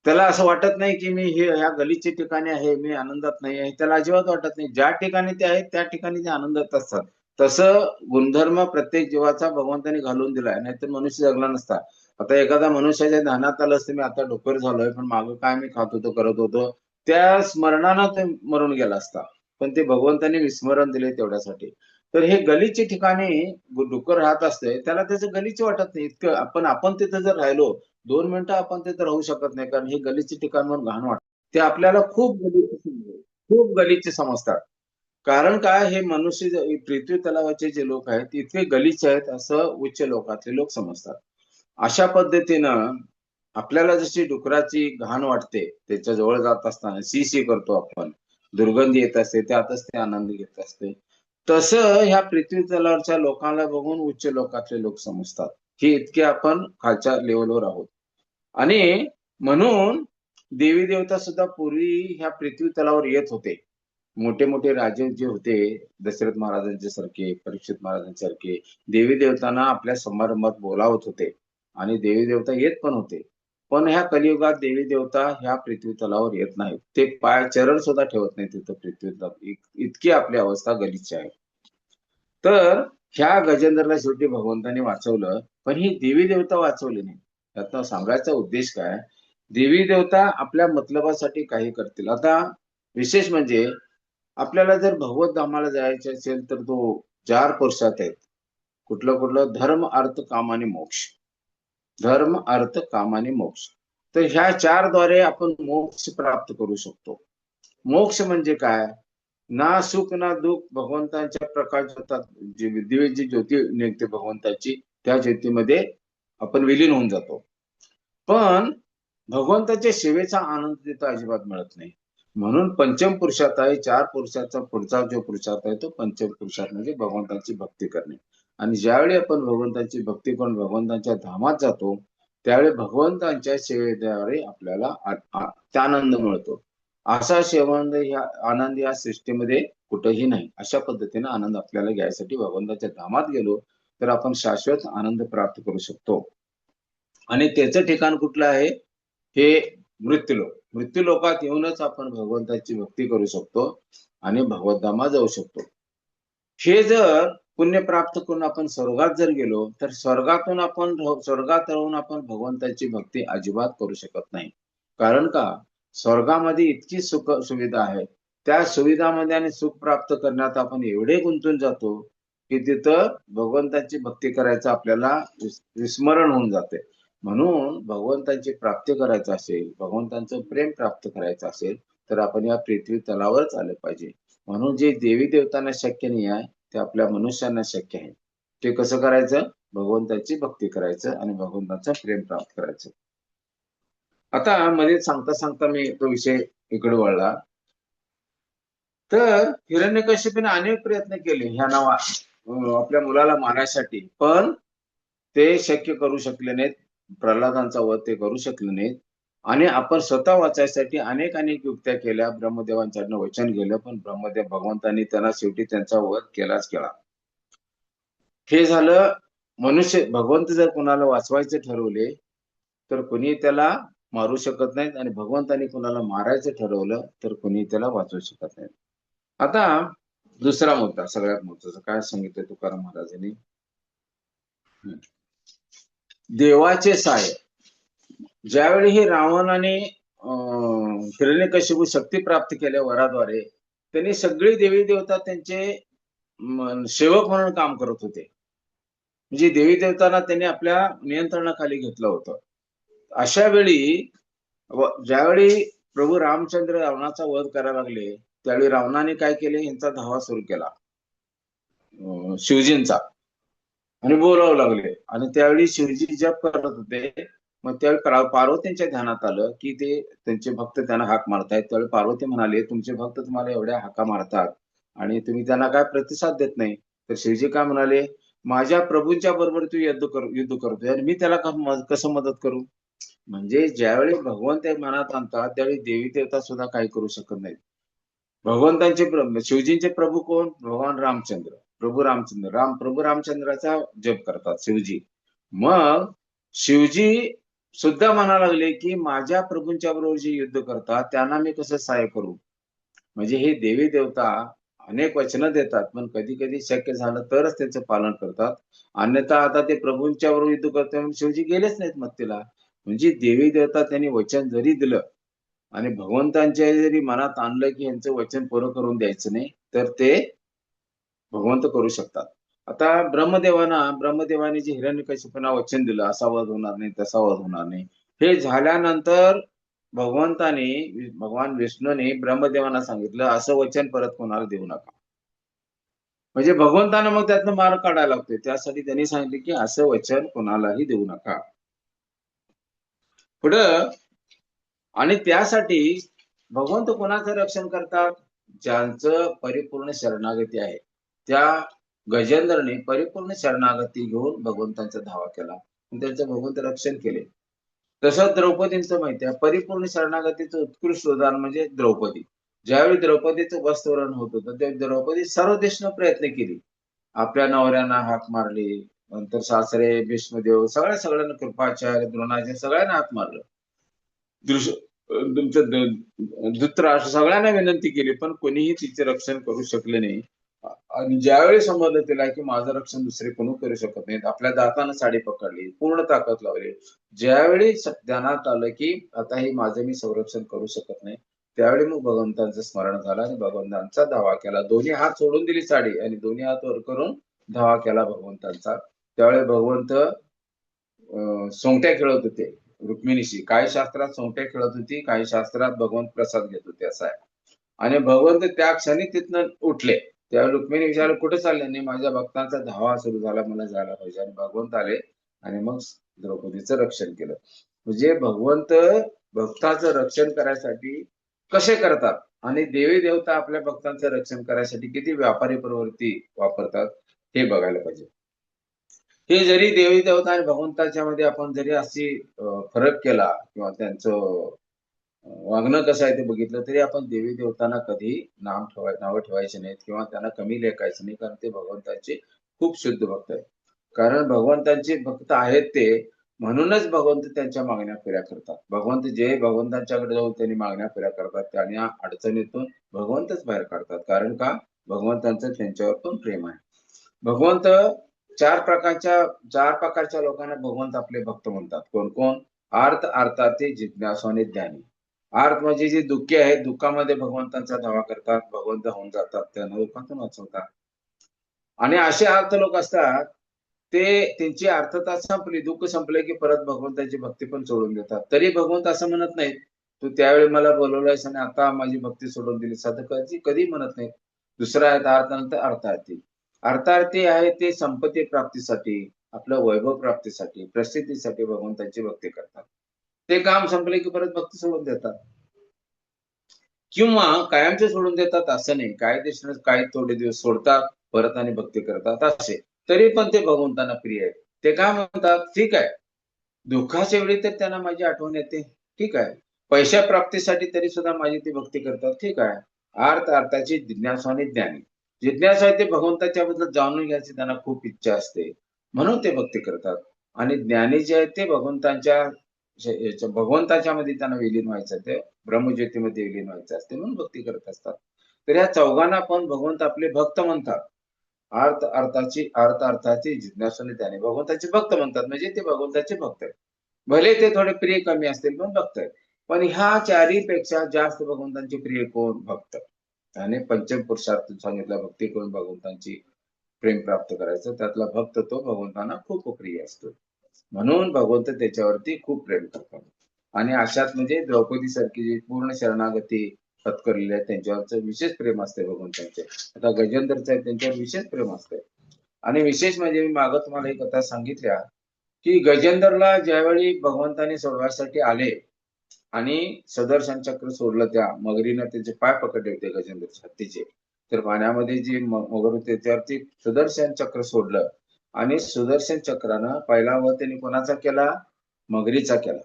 त्याला असं वाटत नाही की मी ह्या गलिच्छ ठिकाणी आहे, मी आनंदात नाही आहे, त्याला अजिबात वाटत नाही. ज्या ठिकाणी ते आहेत त्या ठिकाणी ते आनंदात असतात. तसं गुणधर्म प्रत्येक जीवाचा भगवंताने घालून दिलाय, नाहीतर मनुष्य जगला नसता. आता एखादा मनुष्याच्या ध्यानात आलं असतं मी आता डुक्कर झालोय, पण मागं काय मी खात होतो, करत होतो, त्या स्मरणानं ते मरून गेला असता. पण ते भगवंताने विस्मरण दिले तेवढ्यासाठी. तर हे गलिच्छ ठिकाणी डुक्कर राहत असते, त्याला त्याचं गलिच्छ वाटत नाही. इतकं आपण तिथं जर राहिलो 2 मिनिटं आपण तिथे राहू शकत नाही, कारण हे गलिच्छ ठिकाण म्हणून घाण वाटत. ते आपल्याला खूप गलिच्छ समजतात. कारण काय, हे मनुष्य पृथ्वी तलावाचे जे लोक आहेत ते इतके गलिच्छ आहेत असं उच्च लोकातले लोक समजतात. अशा पद्धतीनं आपल्याला जशी डुकराची घाण वाटते त्याच्या जवळ जात असताना, शी शी करतो आपण, दुर्गंधी येत असते, त्यातच ते आनंद घेत असते, तसं ह्या पृथ्वी तलावरच्या लोकांना बघून उच्च लोकातले लोक समजतात की इतके आपण खालच्या लेवलवर आहोत. आणि म्हणून देवी देवता सुद्धा पूर्वी ह्या पृथ्वी तलावर येत होते. मोठे मोठे राजे जे होते, दशरथ महाराजांचे सारखे, परीक्षित महाराजांसारखे, देवी देवतांना आपल्या समारंभात बोलावत होते, आणि देवी देवता येत पण होते. पण ह्या कलियुगात देवी देवता ह्या पृथ्वी तलावर येत नाहीत, ते पाय चरण सुद्धा ठेवत नाही तिथं पृथ्वी तलावर, इतकी आपली अवस्था गलिच्छ आहे. तर ह्या गजेंद्रला शेवटी भगवंताने वाचवलं, पण ही देवी देवता वाचवली नाही. त्यातनं सांगायचा उद्देश काय, देवी देवता आपल्या मतलबासाठी काही करतील. आता विशेष म्हणजे आपल्याला जर भगवत धामाला जायचे असेल तर तो 4 पुरुषार्थ आहेत. कुठलं धर्म अर्थ काम आणि मोक्ष. धर्म अर्थ काम आणि मोक्ष. तर ह्या 4 द्वारे आपण मोक्ष प्राप्त करू शकतो. मोक्ष म्हणजे काय, ना सुख ना दुःख भगवंतांच्या प्रकाश होतात, दिव्य जी ज्योती निघते भगवंताची, त्या ज्योतीमध्ये आपण विलीन होऊन जातो. पण भगवंताच्या सेवेचा आनंद तिथं अजिबात मिळत नाही. म्हणून पंचम पुरुषार्थ आहे, 4 पुरुषार्थ पुढचा जो पुरुषार्थ आहे तो पंचम पुरुषार्थ, म्हणजे भगवंताची भक्ती करणे. आणि ज्यावेळी आपण भगवंताची भक्ती करून भगवंताच्या धामात जातो, त्यावेळी भगवंतांच्या सेवेद्वारे आपल्याला आनंद मिळतो. असा आनंद या सृष्टीमध्ये कुठंही नाही. अशा पद्धतीने आनंद आपल्याला घ्यायसाठी भगवंताच्या धामात गेलो तर आपण शाश्वत आनंद प्राप्त करू शकतो. आणि त्याचं ठिकाण कुठलं आहे? हे मृत्यूलोक. मृत्यूलोकात येऊनच आपण भगवंताची भक्ती करू शकतो आणि भगवद्धामात जाऊ शकतो. हे जर पुण्य प्राप्त करून आपण स्वर्गात जर गेलो तर स्वर्गात राहून आपण भगवंताची भक्ती अजिबात करू शकत नाही. कारण का? स्वर्गामध्ये इतकी सुख सुविधा आहे. त्या सुविधामध्ये आणि सुख प्राप्त करण्यात आपण एवढे गुंतून जातो की तिथं भगवंताची भक्ती करायचं आपल्याला विस्मरण होऊन जाते. म्हणून भगवंताची प्राप्ती करायचं असेल, भगवंतांचं प्रेम प्राप्त करायचं असेल तर आपण या पृथ्वी तलावरच आले पाहिजे. म्हणून जे देवी देवतांना शक्य नाही आहे ते आपल्या मनुष्यांना शक्य आहे. ते कसं करायचं? भगवंताची भक्ती करायचं आणि भगवंताचं प्रेम प्राप्त करायचं. आता मध्ये सांगता सांगता मी तो विषय इकडे वळला. तर हिरण्यकश्यपूने अनेक प्रयत्न केले ह्या आपल्या मुलाला मारण्यासाठी, पण ते शक्य करू शकले नाहीत. प्रल्हादांचा वध ते करू शकले नाहीत. आणि आपण स्वतः वाचायसाठी अनेक युक्त्या केल्या. ब्रह्मदेवांच्याकडनं वचन गेलं, पण ब्रह्मदेव भगवंतांनी त्यांना शेवटी त्यांचा वध केलाच केला. हे झालं. मनुष्य भगवंत जर कोणाला वाचवायचे ठरवले तर कोणी त्याला मारू शकत नाहीत, आणि भगवंतांनी कोणाला मारायचं ठरवलं तर कोणी त्याला वाचवू शकत नाही. आता दुसरा मुद्दा, सगळ्यात महत्वाचा, काय सांगितलं तुकाराम महाराजांनी? देवाचे साय. ज्यावेळी हे रावणाने हिरण्यकशिपू शक्ती प्राप्त केल्या वराद्वारे, त्यांनी सगळी देवी देवता त्यांचे सेवक म्हणून काम करत होते. म्हणजे देवी देवतांना त्यांनी आपल्या नियंत्रणाखाली घेतलं होतं. अशा वेळी ज्यावेळी प्रभू रामचंद्र रावणाचा वध करायला लागले त्यावेळी रावणाने काय केले? यांचा धावा सुरू केला शिवजींचा, आणि बोलावं लागले. आणि त्यावेळी शिवजी जप करत होते. मग त्यावेळी पार्वतींच्या ध्यानात आलं की ते त्यांचे भक्त त्यांना हाक मारतायत. त्यावेळी पार्वती म्हणाले, तुमचे भक्त तुम्हाला एवढ्या हाका मारतात आणि तुम्ही त्यांना काय प्रतिसाद देत नाही. तर शिवजी काय म्हणाले, माझ्या प्रभूंच्या बरोबर तू युद्ध करतोय आणि मी त्याला कसं मदत करू? म्हणजे ज्यावेळी भगवंत मनात आणतात त्यावेळी देवी देवता सुद्धा काही करू शकत नाहीत. भगवंतांचे शिवजींचे प्रभू कोण? भगवान रामचंद्र. प्रभू रामचंद्राचा जप करतात शिवजी. मग शिवजी सुद्धा म्हणा लागले की माझ्या प्रभूंच्या बरोबर जे युद्ध करतात त्यांना मी कसं सहाय्य करू? म्हणजे हे देवी देवता अनेक वचनं देतात, पण कधी कधी शक्य झालं तरच त्यांचं पालन करतात. अन्यथा आता ते प्रभूंच्या बरोबर युद्ध करतोय म्हणून शिवजी गेलेच नाहीत मदतीला. म्हणजे देवी देवता त्यांनी वचन जरी दिलं आणि भगवंतांच्या जरी मनात आणलं की यांचं वचन पुरं करून द्यायचं नाही, तर ते भगवंत करू शकतात. आता ब्रह्मदेवाने जे हिरण्यकशिपूंना वचन दिलं, असा वध होणार नाही, तसा वध होणार नाही, हे झाल्यानंतर भगवान विष्णूने ब्रह्मदेवांना सांगितलं, असं वचन परत कोणाला देऊ नका. म्हणजे भगवंतांना मग त्यातनं मार्ग काढायला लागतोय. त्यासाठी त्यांनी सांगितले की असं वचन कोणालाही देऊ नका. पुढं, आणि त्यासाठी भगवंत कोणाचं रक्षण करतात? ज्यांचं परिपूर्ण शरणागती आहे. त्या गजेंद्रने परिपूर्ण शरणागती घेऊन भगवंतांचा धावा केला, त्यांचं भगवंत रक्षण केले. तसं द्रौपदींचं माहिती आहे. परिपूर्ण शरणागतीचं उत्कृष्ट उदाहरण म्हणजे द्रौपदी. ज्यावेळी द्रौपदीचं वस्त्रहरण होत होतं त्या द्रौपदी सर्व दिशेनं प्रयत्न केली. आपल्या नवऱ्यांना हाक मारली, नंतर सासरे, भीष्मदेव, सगळ्यांना, कृपाचार्य, द्रोणाचार्य, सगळ्यांना हाक मारलं. तुमचं धृतराष्ट्र सगळ्यांना विनंती केली, पण कोणीही तिचे रक्षण करू शकले नाही. आणि ज्यावेळी समजलं तिला की माझं रक्षण दुसरे कोणी करू शकत नाहीत, आपल्या दातानं साडी पकडली, पूर्ण ताकद लावली. ज्यावेळी ध्यानात आलं की आता हे माझं मी संरक्षण करू शकत नाही, त्यावेळी मग भगवंतांचं स्मरण झालं आणि भगवंतांचा धावा केला. दोन्ही हात सोडून दिली साडी आणि दोन्ही हात वर करून धावा केला भगवंतांचा. त्यावेळी भगवंत सोंगट्या खेळत होते रुक्मिणीशी. काही शास्त्रात सोंगट्या खेळत होती, काही शास्त्रात भगवंत प्रसाद घेत होते, असं आहे. आणि भगवंत त्या क्षणी तिथनं उठले. त्यावेळी रुक्मिणी विचारलं, कुठे चालले? नाही, माझ्या भक्तांचा धावा सुरू झाला, मला जायला पाहिजे. आणि भगवंत आले आणि मग द्रौपदीचं रक्षण केलं. म्हणजे भगवंत भक्ताचं रक्षण करायसाठी कसे करतात आणि देवी देवता आपल्या भक्तांचं रक्षण करायसाठी किती व्यापारी प्रवृत्ती वापरतात हे बघायला पाहिजे. हे जरी देवी देवता आणि भगवंताच्या मध्ये आपण जरी अशी फरक केला किंवा त्यांचं वागणं कसं आहे ते बघितलं तरी आपण देवी देवतांना कधी नावं ठेवायचे नाहीत किंवा त्यांना कमी लेखायचं नाही, कारण ते भगवंताचे खूप शुद्ध भक्त आहेत. कारण भगवंतांचे भक्त आहेत ते, म्हणूनच भगवंत त्यांच्या मागण्या पुऱ्या करतात. भगवंत जे भगवंतांच्याकडे जाऊन त्यांनी मागण्या पुऱ्या करतात त्यांना अडचणीतून भगवंतच बाहेर काढतात. कारण का? भगवंतांचं त्यांच्यावर पण प्रेम आहे. भगवंत चार प्रकारच्या लोकांना भगवंत आपले भक्त म्हणतात. कोण कोण? आर्त, अर्थार्थी, जिज्ञासू आणि ज्ञानी. आर्त म्हणजे जे दुःखी आहेत, दुःखामध्ये भगवंतांचा धावा करतात, भगवंत होऊन जातात, त्यांना दुःखातून वाचवतात. आणि असे अर्थ लोक असतात, ते त्यांची अर्थता संपली, दुःख संपले की परत भगवंताची भक्ती पण सोडून देतात. तरी भगवंत असं म्हणत नाहीत, तू त्यावेळी मला बोलवलंयस आणि आता माझी भक्ती सोडून दिली, असं कधी म्हणत नाहीत. दुसरा आहे अर्थानंतर अर्थार्थी. अर्थार्थी आहे ते संपत्ती प्राप्तीसाठी, आपलं वैभव प्राप्तीसाठी, प्रसिद्धीसाठी भगवंताची भक्ती करतात. ते काम संपले की परत भक्ती सोडून देतात. किंवा कायमचे सोडून देतात असं नाही, काही थोडे दिवस सोडतात, परत आणि भक्ती करतात असे. तरी पण ते भगवंतांना प्रिय आहे. ते काय म्हणतात? ठीक आहे, दुःखाच्या वेळी तर त्यांना माझी आठवण येते, ठीक आहे. पैशा प्राप्तीसाठी तरी सुद्धा माझी ती भक्ती करतात, ठीक आहे. अर्थाची जिज्ञासू आणि ज्ञानी. जिज्ञासा आहे ते भगवंताच्या बद्दल जाणून घ्यायची त्यांना खूप इच्छा असते, म्हणून ते भक्ती करतात. आणि ज्ञानी जे आहेत ते भगवंताच्या मध्ये त्यांना विलीन व्हायचं, ते ब्रह्मज्योतीमध्ये विलीन व्हायचं असते, म्हणून भक्ती करत असतात. तर या चौघांना पण भगवंत आपले भक्त म्हणतात. अर्थाची जिज्ञासू आणि ज्ञानी भगवंताचे भक्त म्हणतात, म्हणजे ते भगवंताचे भक्त आहेत. भले ते थोडे प्रिय कमी असतील पण भक्त आहेत. पण ह्या चारीपेक्षा जास्त भगवंतांचे प्रिय कोण? भक्त. त्याने पंचम पुरुषार्थ सांगितला, भक्ती करून भगवंतांची प्रेम प्राप्त करायचं. त्यातला भक्त तो भगवंतांना खूप प्रिय असतो, म्हणून भगवंत त्याच्यावरती खूप प्रेम करतात. आणि अशात म्हणजे द्रौपदी सारखी जी पूर्ण शरणागती पत्करलेली आहे त्यांच्यावरचं विशेष प्रेम असते भगवंतांचे. आता गजेंद्रचं आहे त्यांच्यावर विशेष प्रेम असते. आणि विशेष म्हणजे मी मागं तुम्हाला एक कथा सांगितल्या, की गजेंद्रला ज्यावेळी भगवंताने सोडवायसाठी आले आणि सुदर्शन चक्र सोडलं, त्या मगरीनं त्याचे पाय पकडले होते गजेंद्रच्या हत्तीचे, तर पाण्यामध्ये जे मगर होते त्यावरती सुदर्शन चक्र सोडलं आणि सुदर्शन चक्रानं पहिला वध त्यांनी कोणाचा केला? मगरीचा केला.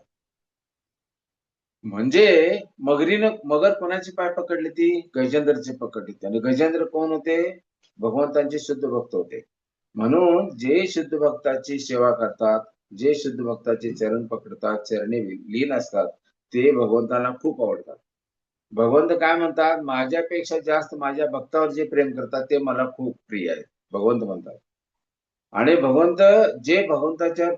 म्हणजे मगर कोणाचे पाय पकडले? ती गजेंद्रचे पकडले. आणि गजेंद्र कोण होते? भगवंतांचे शुद्ध भक्त होते. म्हणून जे शुद्ध भक्ताची सेवा करतात, जे शुद्ध भक्ताचे चरण पकडतात, चरणी लीन असतात, ते भगवंतांना खूप आवडतात. भगवंत काय म्हणतात? माझ्यापेक्षा जास्त माझ्या भक्तावर जे प्रेम करतात ते मला खूप प्रिय आहे, भगवंत म्हणतात. आणि भगवंत जे भगवंताच्या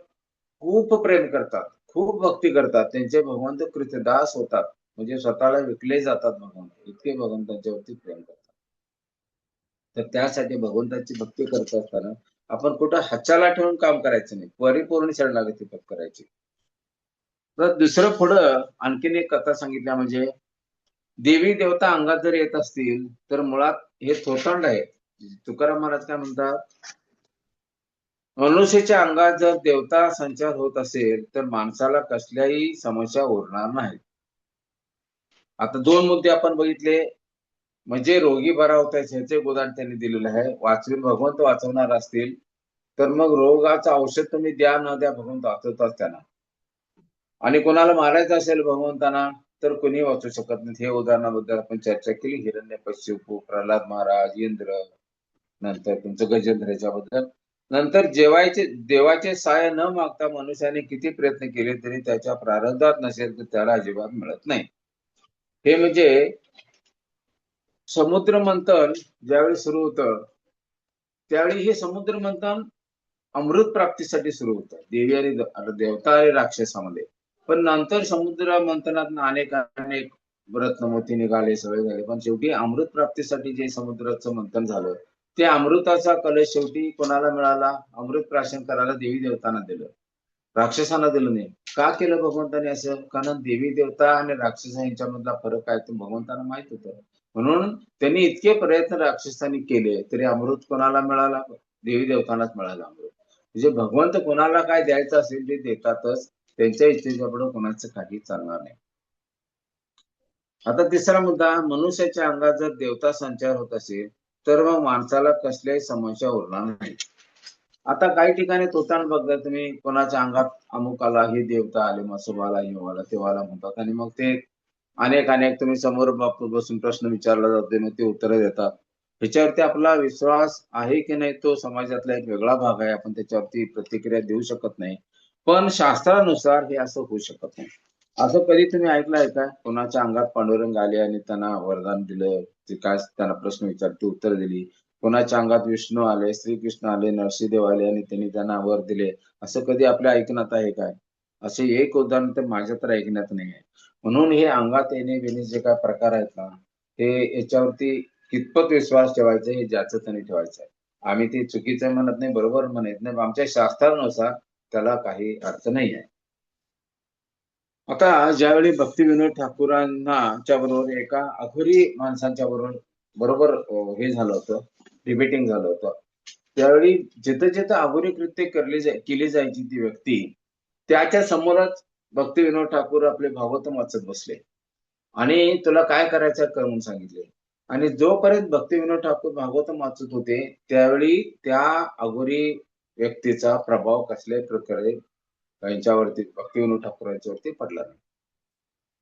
खूप प्रेम करतात, खूप भक्ती करतात, त्यांचे भगवंत कृतदास होतात, म्हणजे स्वतःला विकले जातात भगवंत, इतके भगवंतांच्यावरती प्रेम करतात. तर त्यासाठी भगवंताची भक्ती करत असताना आपण कुठं हाताला ठेवून काम करायचं नाही, परिपूर्ण शरणागती करायची. तर दुसरं पुढं आणखीन एक कथा सांगितल्या, म्हणजे देवी देवता अंगात जर येत असतील तर मुळात हे थोतांड आहे. तुकाराम महाराज काय म्हणतात? मनुष्याच्या अंगात जर देवता संचार होत असेल तर माणसाला कसल्याही समस्या उरणार नाही. आता दोन मुद्दे आपण बघितले, म्हणजे रोगी बरा होत आहे ह्याचे उदाहरण त्यांनी दिलेलं आहे. वाचून भगवंत वाचवणार असतील तर मग रोगाचं औषध तुम्ही द्या न द्या, भगवंत वाचवतात त्यांना. आणि कोणाला मारायचं असेल भगवंतांना तर कोणी वाचू शकत नाही. हे उदाहरणाबद्दल आपण चर्चा केली, हिरण्यकश्यप, प्रल्हाद महाराज, इंद्र, नंतर तुमचं गजेंद्र याच्याबद्दल. नंतर देवाचे सहाय्य न मागता मनुष्याने किती प्रयत्न केले तरी त्याच्या प्रारब्धात नसेल तर त्याला अजिबात मिळत नाही. हे म्हणजे समुद्र मंथन ज्यावेळी सुरू होतं त्यावेळी हे समुद्र मंथन अमृत प्राप्तीसाठी सुरू होतं, देवी आणि देवता आणि राक्षसामध्ये. पण नंतर समुद्र मंथनात अनेक रत्नमोती निघाले, सगळे झाले, पण शेवटी अमृत प्राप्तीसाठी जे समुद्राचं मंथन झालं, ते अमृताचा कलश शेवटी कोणाला मिळाला? अमृत प्राशन करायला देवी देवतांना दिलं, राक्षसांना दिलं नाही. का केलं भगवंताने असं? कारण देवी देवता आणि राक्षस यांच्यामधला फरक काय ते भगवंतांना माहित होतं. म्हणून त्यांनी इतके प्रयत्न राक्षसांनी केले तरी अमृत कोणाला मिळाला? देवी देवतांनाच मिळालं अमृत. म्हणजे भगवंत कोणाला काय द्यायचं असेल ते देतातच, त्यांच्या इच्छेच्या पुढे कोणाचं काही चालणार नाही. आता तिसरा मुद्दा, मनुष्याच्या अंगात जर देवता संचार होत असेल तर मग माणसाला कसल्याही समस्या उरणार नाही. आता काही ठिकाणी तोतान बघता तुम्ही, कोणाच्या अंगात अमुक आला, हे देवता आले, मग सुभाला, हिवाला, तेव्हाला म्हणतात, आणि मग ते अनेक अनेक तुम्ही समोर बसून प्रश्न विचारला जाते, मग ते उत्तरं देतात. ह्याच्यावरती आपला विश्वास आहे की नाही तो समाजातला एक वेगळा भाग आहे. आपण त्याच्यावरती प्रतिक्रिया देऊ शकत नाही. पण शास्त्रानुसार हे असं होऊ शकत नाही. असं कधी तुम्ही ऐकलंय का? कोणाच्या अंगात पांडुरंग आले आणि त्यांना वरदान दिलं, ते काय त्यांना प्रश्न विचारते उत्तर दिली. कोणाच्या अंगात विष्णू आले, श्रीकृष्ण आले, नरसिंहदेव आले आणि त्यांनी त्यांना वर दिले. असं कधी आपल्या ऐकण्यात आहे काय? असे एक उदाहरण तर माझ्या तर ऐकण्यात नाही आहे. म्हणून हे अंगात येणे बिणे जे काय प्रकार आहेत ना, हे याच्यावरती कितपत विश्वास ठेवायचा हे ज्याचं त्यांनी ठेवायचं आहे. आम्ही ते चुकीचं म्हणत नाही, बरोबर म्हणत नाही. आमच्या शास्त्रानुसार त्याला काही अर्थ नाही आहे. आता ज्यावेळी भक्तिविनोद ठाकूरांच्या बरोबर एका अघोरी माणसांच्या बरोबर बरोबर हे झालं होतं, डिबेटिंग झालं होतं. त्यावेळी जिथं जिथं अघोरी कृत्य केली जायची ती व्यक्ती, त्याच्या समोरच भक्तिविनोद ठाकूर आपले भागवतम वाचत बसले आणि तुला काय करायचं कर म्हणून सांगितले. आणि जोपर्यंत भक्तिविनोद ठाकूर भागवतम वाचत होते, त्यावेळी त्या अघोरी व्यक्तीचा प्रभाव कसल्याही प्रकारे यांच्यावरती भक्तिविनोद ठाकूर यांच्यावरती पडला नाही.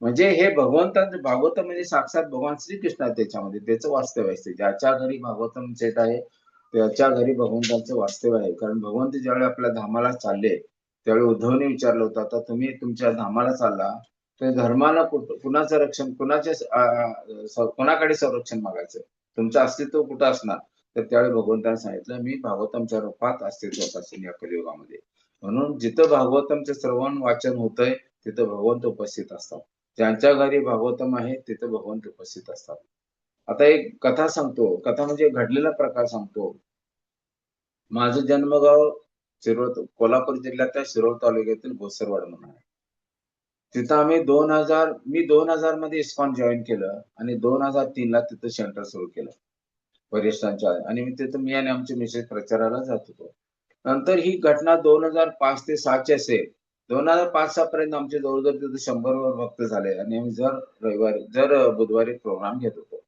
म्हणजे हे भगवंतांचं भागवत म्हणजे साक्षात भगवान श्रीकृष्ण आहे त्याच्यामध्ये, त्याचं वास्तव्य असते. ज्याच्या घरी भागवतम सेट आहे त्याच्या घरी भगवंतांचं वास्तव्य आहे. कारण भगवंत ज्यावेळी आपल्या धामाला चालले, त्यावेळी उद्धवने विचारलं होतं, आता तुम्ही तुमच्या धामाला चालला तर धर्माला कुणाचं रक्षण, कोणाकडे संरक्षण मागायचं, तुमचं अस्तित्व कुठं असणार? तर त्यावेळी भगवंतांनी सांगितलं, मी भागवतमच्या रूपात अस्तित्वात असेल या कलियुगामध्ये. म्हणून जिथं भागवतमचं श्रवण वाचन होतंय तिथं भगवंत उपस्थित असतात. ज्यांच्या घरी भागवतम आहे तिथं भगवंत उपस्थित असतात. आता एक कथा सांगतो, कथा म्हणजे घडलेला प्रकार सांगतो. माझं जन्मगाव कोल्हापूर जिल्ह्याच्या शिरोळ तालुक्यातील भोसरवाड म्हणून आहे. तिथं आम्ही 2000 मध्ये इस्कॉन जॉईन केलं आणि 2003 ला तिथं सेंटर सुरू केलं वरिष्ठांच्या. आणि मी आणि आमचे मिसेस प्रचाराला जात होतो. नंतर ही घटना 2005 ते 6 असेल. 2005-6 पर्यंत आमचे जवळजवळ तिथे 100 वर भक्त झाले आणि आम्ही जर बुधवारी प्रोग्राम घेत होतो.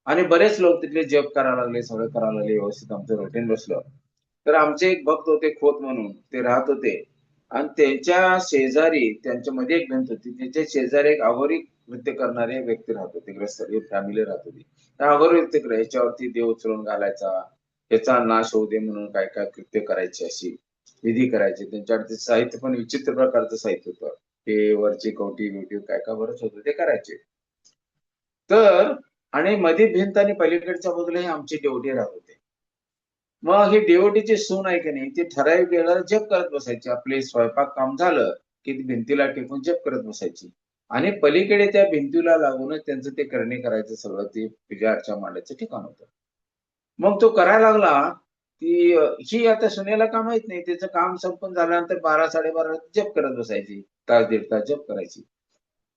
आणि बरेच लोक तिथले जप करायला लागले, सगळं करायला लागले, व्यवस्थित आमचं रुटीन बसलं. तर आमचे एक भक्त होते खोत म्हणून, ते राहत होते आणि त्यांच्या शेजारी त्यांच्या मध्ये एक भिंत होती. त्यांच्या शेजारी एक अघोरी नृत्य करणारे व्यक्ती राहत होते, ग्रस्त फॅमिली राहत होती. त्या अघोरी नृत्य याच्यावरती देव उचलून घालायचा, याचा नाश होऊ दे म्हणून काय काय कृत्य करायची, अशी विधी करायचे. त्यांच्याकडे साहित्य पण विचित्र प्रकारचं साहित्य होतं. ते वरची कवटी बिवटी काय काय बरंच होतं ते करायचे. तर आणि मध्ये भिंत आणि पलीकडच्या बाजूला हे आमचे डेवटे राहत होते. मग ही डेवटीची सून आहे की नाही, ती ठराविक वेळेला जप करत बसायची. आपले स्वयंपाक काम झालं की ती भिंतीला टेकून जप करत बसायची. आणि पलीकडे त्या भिंतीला लागूनच त्यांचं ते करणे करायचं, सगळं ते पूजा अर्चा मांडायचं ठिकाण होतं. मग तो करायला लागला की ही आता सुनेला का माहित नाही, त्याचं काम संपून झाल्यानंतर 12-12:30 जप करत बसायची, तास दीड तास जप करायची.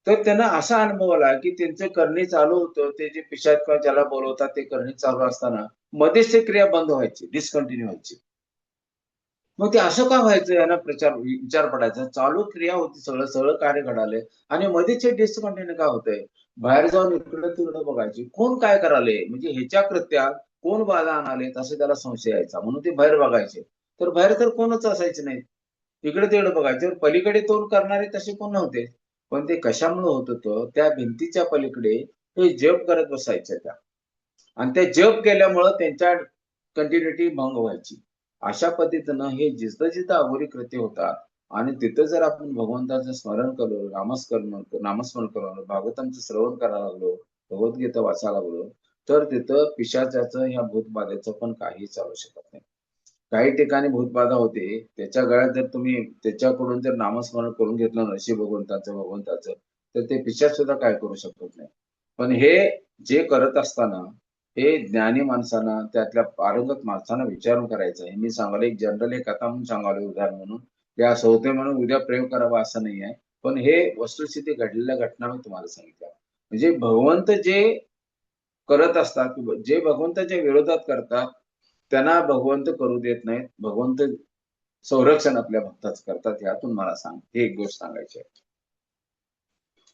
तर त्यांना असा अनुभव आला की त्यांचे करणे चालू होतं, ते जे पिशाच किंवा ज्याला बोलवतात ते करणे चालू असताना मध्येच ते क्रिया बंद व्हायची, डिस्कंटिन्यू व्हायची. मग ते असं का व्हायचं, यांना विचार पडायचा. चालू क्रिया होती, सगळं सगळं कार्य घडाले आणि मध्येच हे डिस्कंटिन्यू का होतंय? बाहेर जाऊन इकडं तिकडं बघायची, कोण काय कराले, म्हणजे ह्याच्या कृत्यात कोण बाधा आणालेत असं त्याला संशय यायचा. म्हणून ते बाहेर बघायचे. तर बाहेर तर कोणच असायचे नाही. इकडे तिकडे बघायचे, पलीकडे तोंड करणारे तसे कोण नव्हते. पण ते कशामुळे होत होतं, त्या भिंतीच्या पलीकडे ते जप करत बसायचे त्या. आणि ते जप केल्यामुळं त्यांच्या कंटिन्युटी भंग व्हायची. अशा पद्धतीनं हे जिथं जिथं अघोरी कृत्य होतात आणि तिथं जर आपण भगवंताचं स्मरण केलं, नामस्मरण करू, भागवतांचं श्रवण करायला लागलो, भगवद्गीता वाचायला लागलो, तर तिथं पिशाचाचं ह्या भूतबाधेचं पण काही चालू शकत नाही. काही ठिकाणी भूतबाधा होते, त्याच्या गळ्यात जर तुम्ही त्याच्याकडून जर नामस्मरण करून घेतलं नशी भगवंताचं, तर ते पिशाच सुद्धा काय करू शकत नाही. पण हे जे करत असताना हे ज्ञानी माणसांना, त्यातल्या पारंगत माणसांना विचारून करायचं आहे. मी सांगायला एक जनरल एक कथा म्हणून सांगायला उदाहरण म्हणून, ते असं होते म्हणून उद्या प्रयोग करावा असं नाही आहे. पण हे वस्तुस्थिती घडलेल्या घटना मी तुम्हाला सांगितल्या. म्हणजे भगवंत जे करत असतात, जे भगवंताच्या विरोधात करतात, त्यांना भगवंत करू देत नाहीत. भगवंत संरक्षण आपल्या भक्ताच करतात. यातून मला हे एक गोष्ट सांगायची आहे.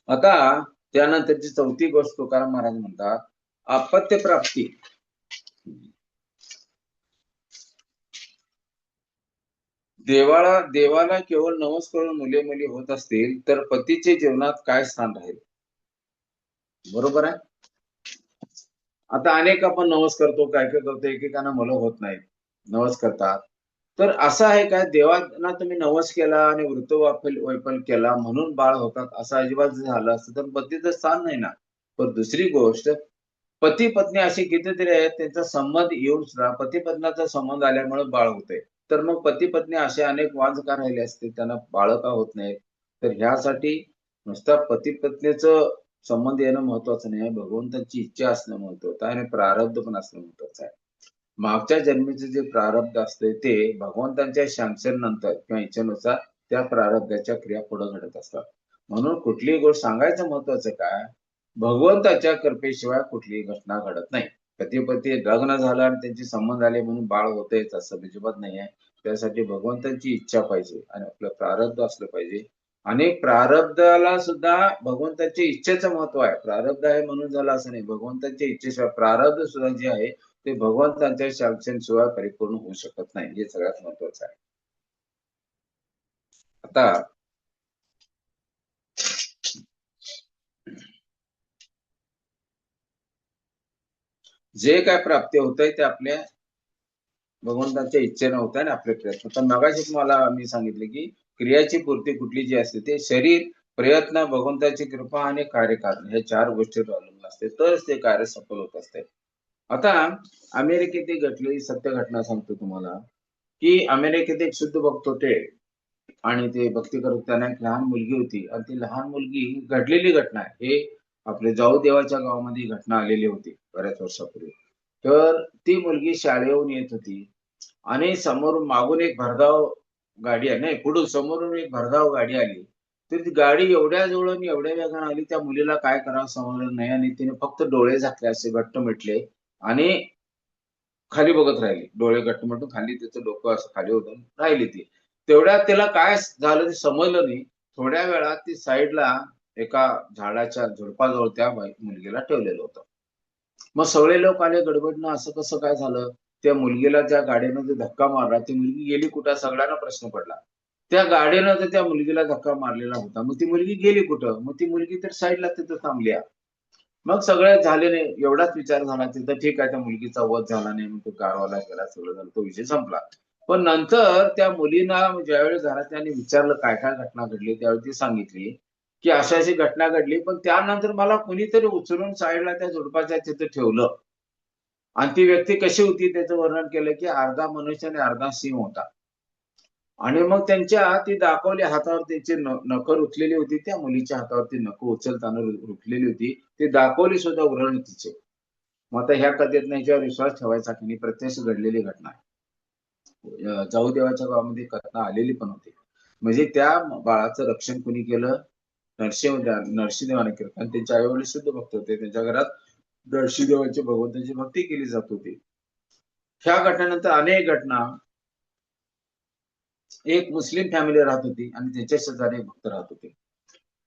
आता त्यानंतरची चौथी गोष्ट तुकाराम महाराज म्हणतात, अपत्य प्राप्ती. देवाला केवळ नमस्कार करून मुले मुली होत असतील तर पतीचे जीवनात काय स्थान राहील? बरोबर आहे. आता अनेक आपण नवस करतो, काय काय करतो, एकेकांना मुलं होत नाहीत, नवस करतात. तर असं आहे काय, देवांना तुम्ही नवस केला आणि वैफल्य केला म्हणून बाळ होतात असं अजिबात जर झालं असतं तर पतीचं स्थान नाही ना. पण दुसरी गोष्ट, पती पत्नी असे कितीतरी आहेत त्यांचा संबंध येऊन सुद्धा पती पत्नीचा संबंध आल्यामुळे बाळ होते. तर मग पती पत्नी असे अनेक वाद का राहिले असते, त्यांना बाळ का होत नाहीत? तर ह्यासाठी नुसता पती पत्नीचं संबंध येणं महत्वाचं नाही, भगवंताची इच्छा असणं महत्वाचं आहे आणि प्रारब्ध पण असणं महत्वाचं आहे. मागच्या जन्मीचे जे प्रारब्ध असते ते भगवंतांच्या सँक्शन नंतर किंवा इच्छेनुसार त्या प्रारब्धाच्या क्रिया पुढे घडत असतात. म्हणून कुठलीही गोष्ट सांगायचं महत्वाचं काय, भगवंताच्या कृपेशिवाय कुठलीही घटना घडत नाही. पती पती लग्न झालं आणि त्यांचे संबंध आले म्हणून बाळ होतेच असं अजिबात नाही आहे. त्यासाठी भगवंताची इच्छा पाहिजे आणि आपलं प्रारब्ध असलं पाहिजे. आणि प्रारब्धाला सुद्धा भगवंताच्या इच्छेचं महत्व आहे. प्रारब्ध आहे म्हणून झालं असं नाही, भगवंताच्या इच्छेशिवाय प्रारब्ध सुद्धा जे आहे ते भगवंतांच्या शासनशिवाय परिपूर्ण होऊ शकत नाही, हे सगळ्यात महत्वाचं आहे. आता जे काय प्राप्ती होतंय ते आपल्या भगवंतांच्या इच्छेनं होत आहे आणि आपले प्रयत्न. तर मगाशी तुम्हाला मी सांगितले की क्रियाची पूर्ती कुठली जी असते ते शरीर, प्रयत्न, भगवंताची कृपा आणि कार्यकारण हे चार गोष्टीवर अवलंबून असते, तरच ते कार्य सफल होत असते. आता अमेरिकेत एक घडलेली सत्य घटना सांगतो तुम्हाला, की अमेरिकेत एक शुद्ध भक्त होते आणि ते भक्ती करत त्यांना एक लहान मुलगी होती आणि ती लहान मुलगी, घडलेली घटना आहे हे, आपले जाऊ देवाच्या गावामध्ये ही घटना आलेली होती बऱ्याच वर्षापूर्वी. तर ती मुलगी शाळेहून येत होती आणि समोरून मागून एक भरधाव गाडी आहे, नाही पुढून समोरून एक भरधाव गाडी आली. तर ती गाडी एवढ्या जवळ आणि एवढ्या वेगाने आली, त्या मुलीला काय करावं समजलं नाही आणि तिने फक्त डोळे झाकले, असे घट्ट मिटले आणि खाली बघत राहिली. डोळे घट्ट मिटून खाली तिचं डोकं असं खाली होतं राहिली ती. तेवढ्यात तिला काय झालं ते समजलं नाही. थोड्या वेळात ती साईडला एका झाडाच्या झुडपाजवळ त्या मुलगीला ठेवलेलं होतं. मग सगळे लोक आले गडबडनं, असं कसं काय झालं? त्या मुलगीला त्या गाडीनं जो धक्का मारला, ती मुलगी गेली कुठं? सगळ्यांना प्रश्न पडला. त्या गाडीनं तर त्या मुलगीला धक्का मारलेला होता. मग ती मुलगी गेली कुठं? मग ती मुलगी तर साईडला तिथं थांबली. मग सगळे झाले नाही, एवढाच विचार झाला तिथं, ठीक आहे त्या मुलगीचा वध झाला नाही, मग तो कारवाला गेला, सगळं झालं, तो विषय संपला. पण नंतर त्या मुलींना ज्यावेळी घरातल्यांनी विचारलं काय काय घटना घडली, त्यावेळी ती सांगितली की अशी अशी घटना घडली, पण त्यानंतर मला कुणीतरी उचलून साईडला त्या झुडपाच्या तिथे ठेवलं आणि ती व्यक्ती कशी होती त्याचं वर्णन केलं की अर्धा मनुष्य आणि अर्धा सिंह होता. आणि मग त्यांच्या ती दाखवली हातावर त्यांची नखं रुतलेली होती, त्या मुलीच्या हातावरती नखं उचलताना रुतलेली होती, ती दाखवली सुद्धा उरण तिचे. मग आता ह्या कथेत ह्याच्यावर विश्वास ठेवायचा की नाही, प्रत्यक्ष घडलेली घटना आहे. जाऊ देवाच्या गावामध्ये कथा आलेली पण होती. म्हणजे त्या बाळाचं रक्षण कुणी केलं? नरसिंहदेवाने केलं, आणि त्यांचे आई वडील शुद्ध भक्त होते, त्यांच्या घरात नरसिंहदेवाची भगवंताची भक्ती केली जात होती. ह्या घटनेनंतर अनेक घटना, एक मुस्लिम फॅमिली राहत होती आणि त्याच्या शेजारी भक्त राहत होते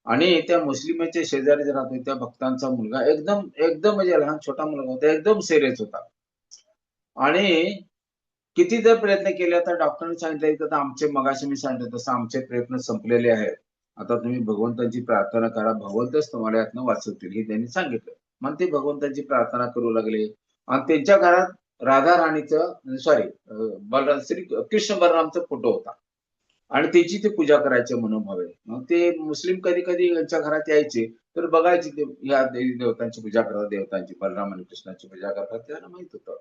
आणि त्या मुस्लिमच्या शेजारी राहत होते त्या भक्तांचा मुलगा एकदम एकदम म्हणजे लहान छोटा मुलगा होता, एकदम सिरियस होता. आणि किती जर प्रयत्न केले तर डॉक्टरांनी सांगितलं की आता आमचे, मगाशी मी सांगितलं तसं, आमचे प्रयत्न संपलेले आहेत. आता तुम्ही भगवंताची प्रार्थना करा, भगवंतच तुम्हाला यातनं वाचवतील, हे त्यांनी सांगितलं. मग ते भगवंताची प्रार्थना करू लागले आणि त्यांच्या घरात राधा राणीचं, सॉरी, बलराम, श्री कृष्ण बलरामचा फोटो होता आणि त्याची ते पूजा करायचे मनोभावे. मग ते मुस्लिम कधी कधी यांच्या घरात यायचे तर बघायचे ते ह्या देवी देवतांची पूजा करतात, देवतांची बलराम आणि कृष्णाची पूजा करतात, त्यांना माहित होतं.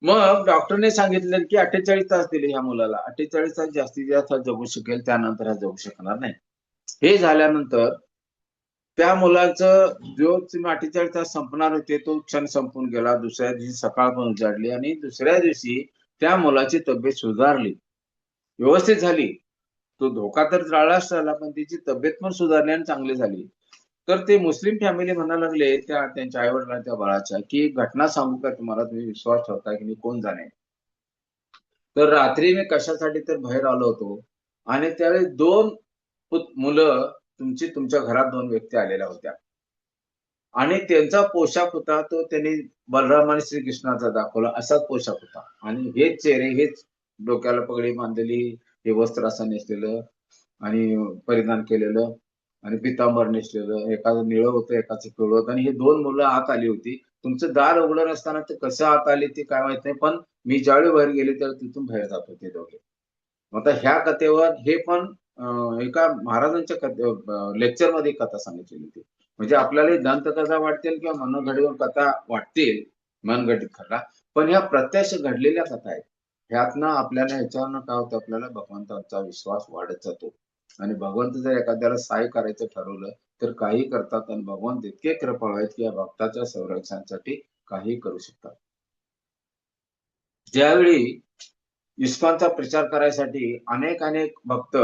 मग डॉक्टरने सांगितलं की 48 तास दिले ह्या मुलाला, 48 तास जास्तीत जास्त जगू शकेल, त्यानंतर हा जगू शकणार नाही. हे झाल्यानंतर त्या मुलाचं जो 48 तास संपणार होते तो क्षण संपून गेला. दुसऱ्या दिवशी सकाळ पण उजाडली आणि दुसऱ्या दिवशी त्या मुलाची तब्येत सुधारली, व्यवस्थित झाली. तो धोका तर टळलाच टळला, पण त्याची तब्येत पण सुधारली आणि चांगली झाली. तर ते मुस्लिम फॅमिली म्हणायला लागले त्या त्यांच्या आई वडिलांना, त्या बाळाच्या, की एक घटना सांगू का तुम्हाला, तुम्ही विश्वास ठेवता की मी कोण जाणे. तर रात्री मी कशासाठी तर बाहेर आलो होतो आणि त्यावेळी दोन मुलं तुमच्या घरात, दोन व्यक्ती आलेल्या होत्या आणि त्यांचा पोशाख होता तो त्यांनी बलराम आणि श्रीकृष्णाचा दाखवला असाच पोशाख होता आणि हेच चेहरे, हेच डोक्याला पगडी बांधलेली, हे वस्त्र असं नेसलेलं आणि परिधान केलेलं आणि पितांबर नेसलेलं, एकाचं निळं होतं एकाचं पिवळं होतं आणि हे दोन मुलं आत आली होती. तुमचं दार उघडं नसताना ते कसं आत आले ते काय माहित नाही, पण मी ज्यावेळी बाहेर गेले त्यावेळी तिथून बाहेर जात होते दोघे. आता ह्या कथेवर हे पण एका महाराजांच्या लेक्चर मध्ये कथा सांगितलेली होती. म्हणजे आपल्याला ही दंतकथा वाटतील किंवा मनोघडवून कथा वाटतील, मनगढीत खरा, पण ह्या प्रत्यक्ष घडलेल्या कथा आहेत. ह्यातनं आपल्याला ह्याच्यावरनं काय होतं, आपल्याला भगवंताचा विश्वास वाढत जातो. आणि भगवंत जर एखाद्याला सहाय्य करायचं ठरवलं तर काही करतात आणि भगवंत इतके कृपाळू आहेत की या भक्ताच्या संरक्षणासाठी काही करू शकतात. ज्यावेळी इस्कॉनचा प्रचार करायसाठी अनेक अनेक भक्त